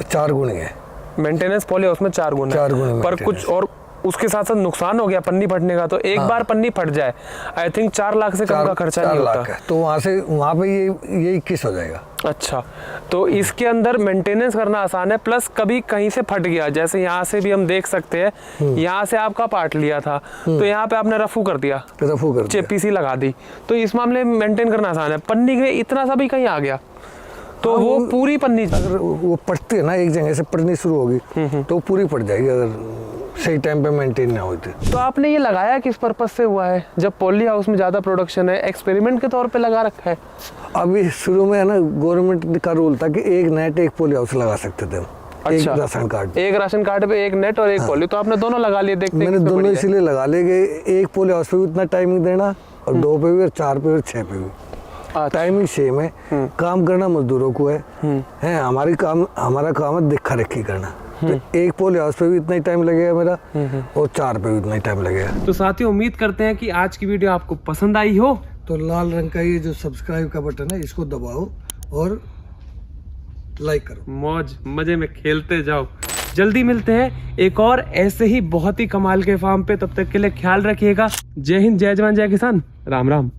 4 गुनी है मेंटेनेंस। पॉली हाउस में 4 गुना है, पर कुछ और उसके साथ साथ नुकसान हो गया पन्नी फटने का, तो एक बार पन्नी फट जाए आई थिंक 4 लाख से कम का खर्चा नहीं होता। तो वहाँ पे ये 21 हो जाएगा। अच्छा, तो इसके अंदर मेंटेनेंस करना आसान है, प्लस कभी कहीं से फट गया, जैसे यहाँ से भी हम देख सकते हैं, यहाँ से आपका पार्ट लिया था तो यहाँ पे आपने रफू कर दिया, पीसी लगा दी, तो इस मामले में मेंटेन करना आसान है। पन्नी के इतना सा भी कहीं आ गया तो वो पूरी पन्नी, अगर वो पड़ती है ना एक जगह से पड़नी शुरू होगी तो पूरी पड़ जाएगी अगर सही टाइम पे मेंटेन ना होती। तो आपने ये लगाया किस पर्पस से हुआ है? जब पॉली हाउस में ज़्यादा प्रोडक्शन है, एक्सपेरिमेंट के तौर पे लगा रखा है? अभी शुरू में है ना गवर्नमेंट का रूल था कि एक नेट एक पॉली हाउस लगा सकते थे हम। अच्छा, एक राशन कार्ड पे एक नेट और एक पॉली, तो आपने दोनों लगा लिए? देखते मैंने दोनों इसीलिए लगा लिए कि एक पॉली हाउस पे भी उतना टाइमिंग देना और 2 पे भी और 4 पे और 6 पे भी टाइमिंग सेम है। काम करना मजदूरों को है हमारा काम है देखा रेखी करना। तो एक पोल हाउस पे भी इतना ही टाइम लगेगा मेरा और 4 पे भी इतना ही टाइम लगेगा। तो साथियों, उम्मीद करते हैं कि आज की वीडियो आपको पसंद आई हो। तो लाल रंग का ये जो सब्सक्राइब का बटन है इसको दबाओ और लाइक करो। मौज मजे में खेलते जाओ। जल्दी मिलते हैं एक और ऐसे ही बहुत ही कमाल के फार्म पे, तब तक के लिए ख्याल रखिएगा। जय हिंद, जय जवान, जय किसान, राम राम।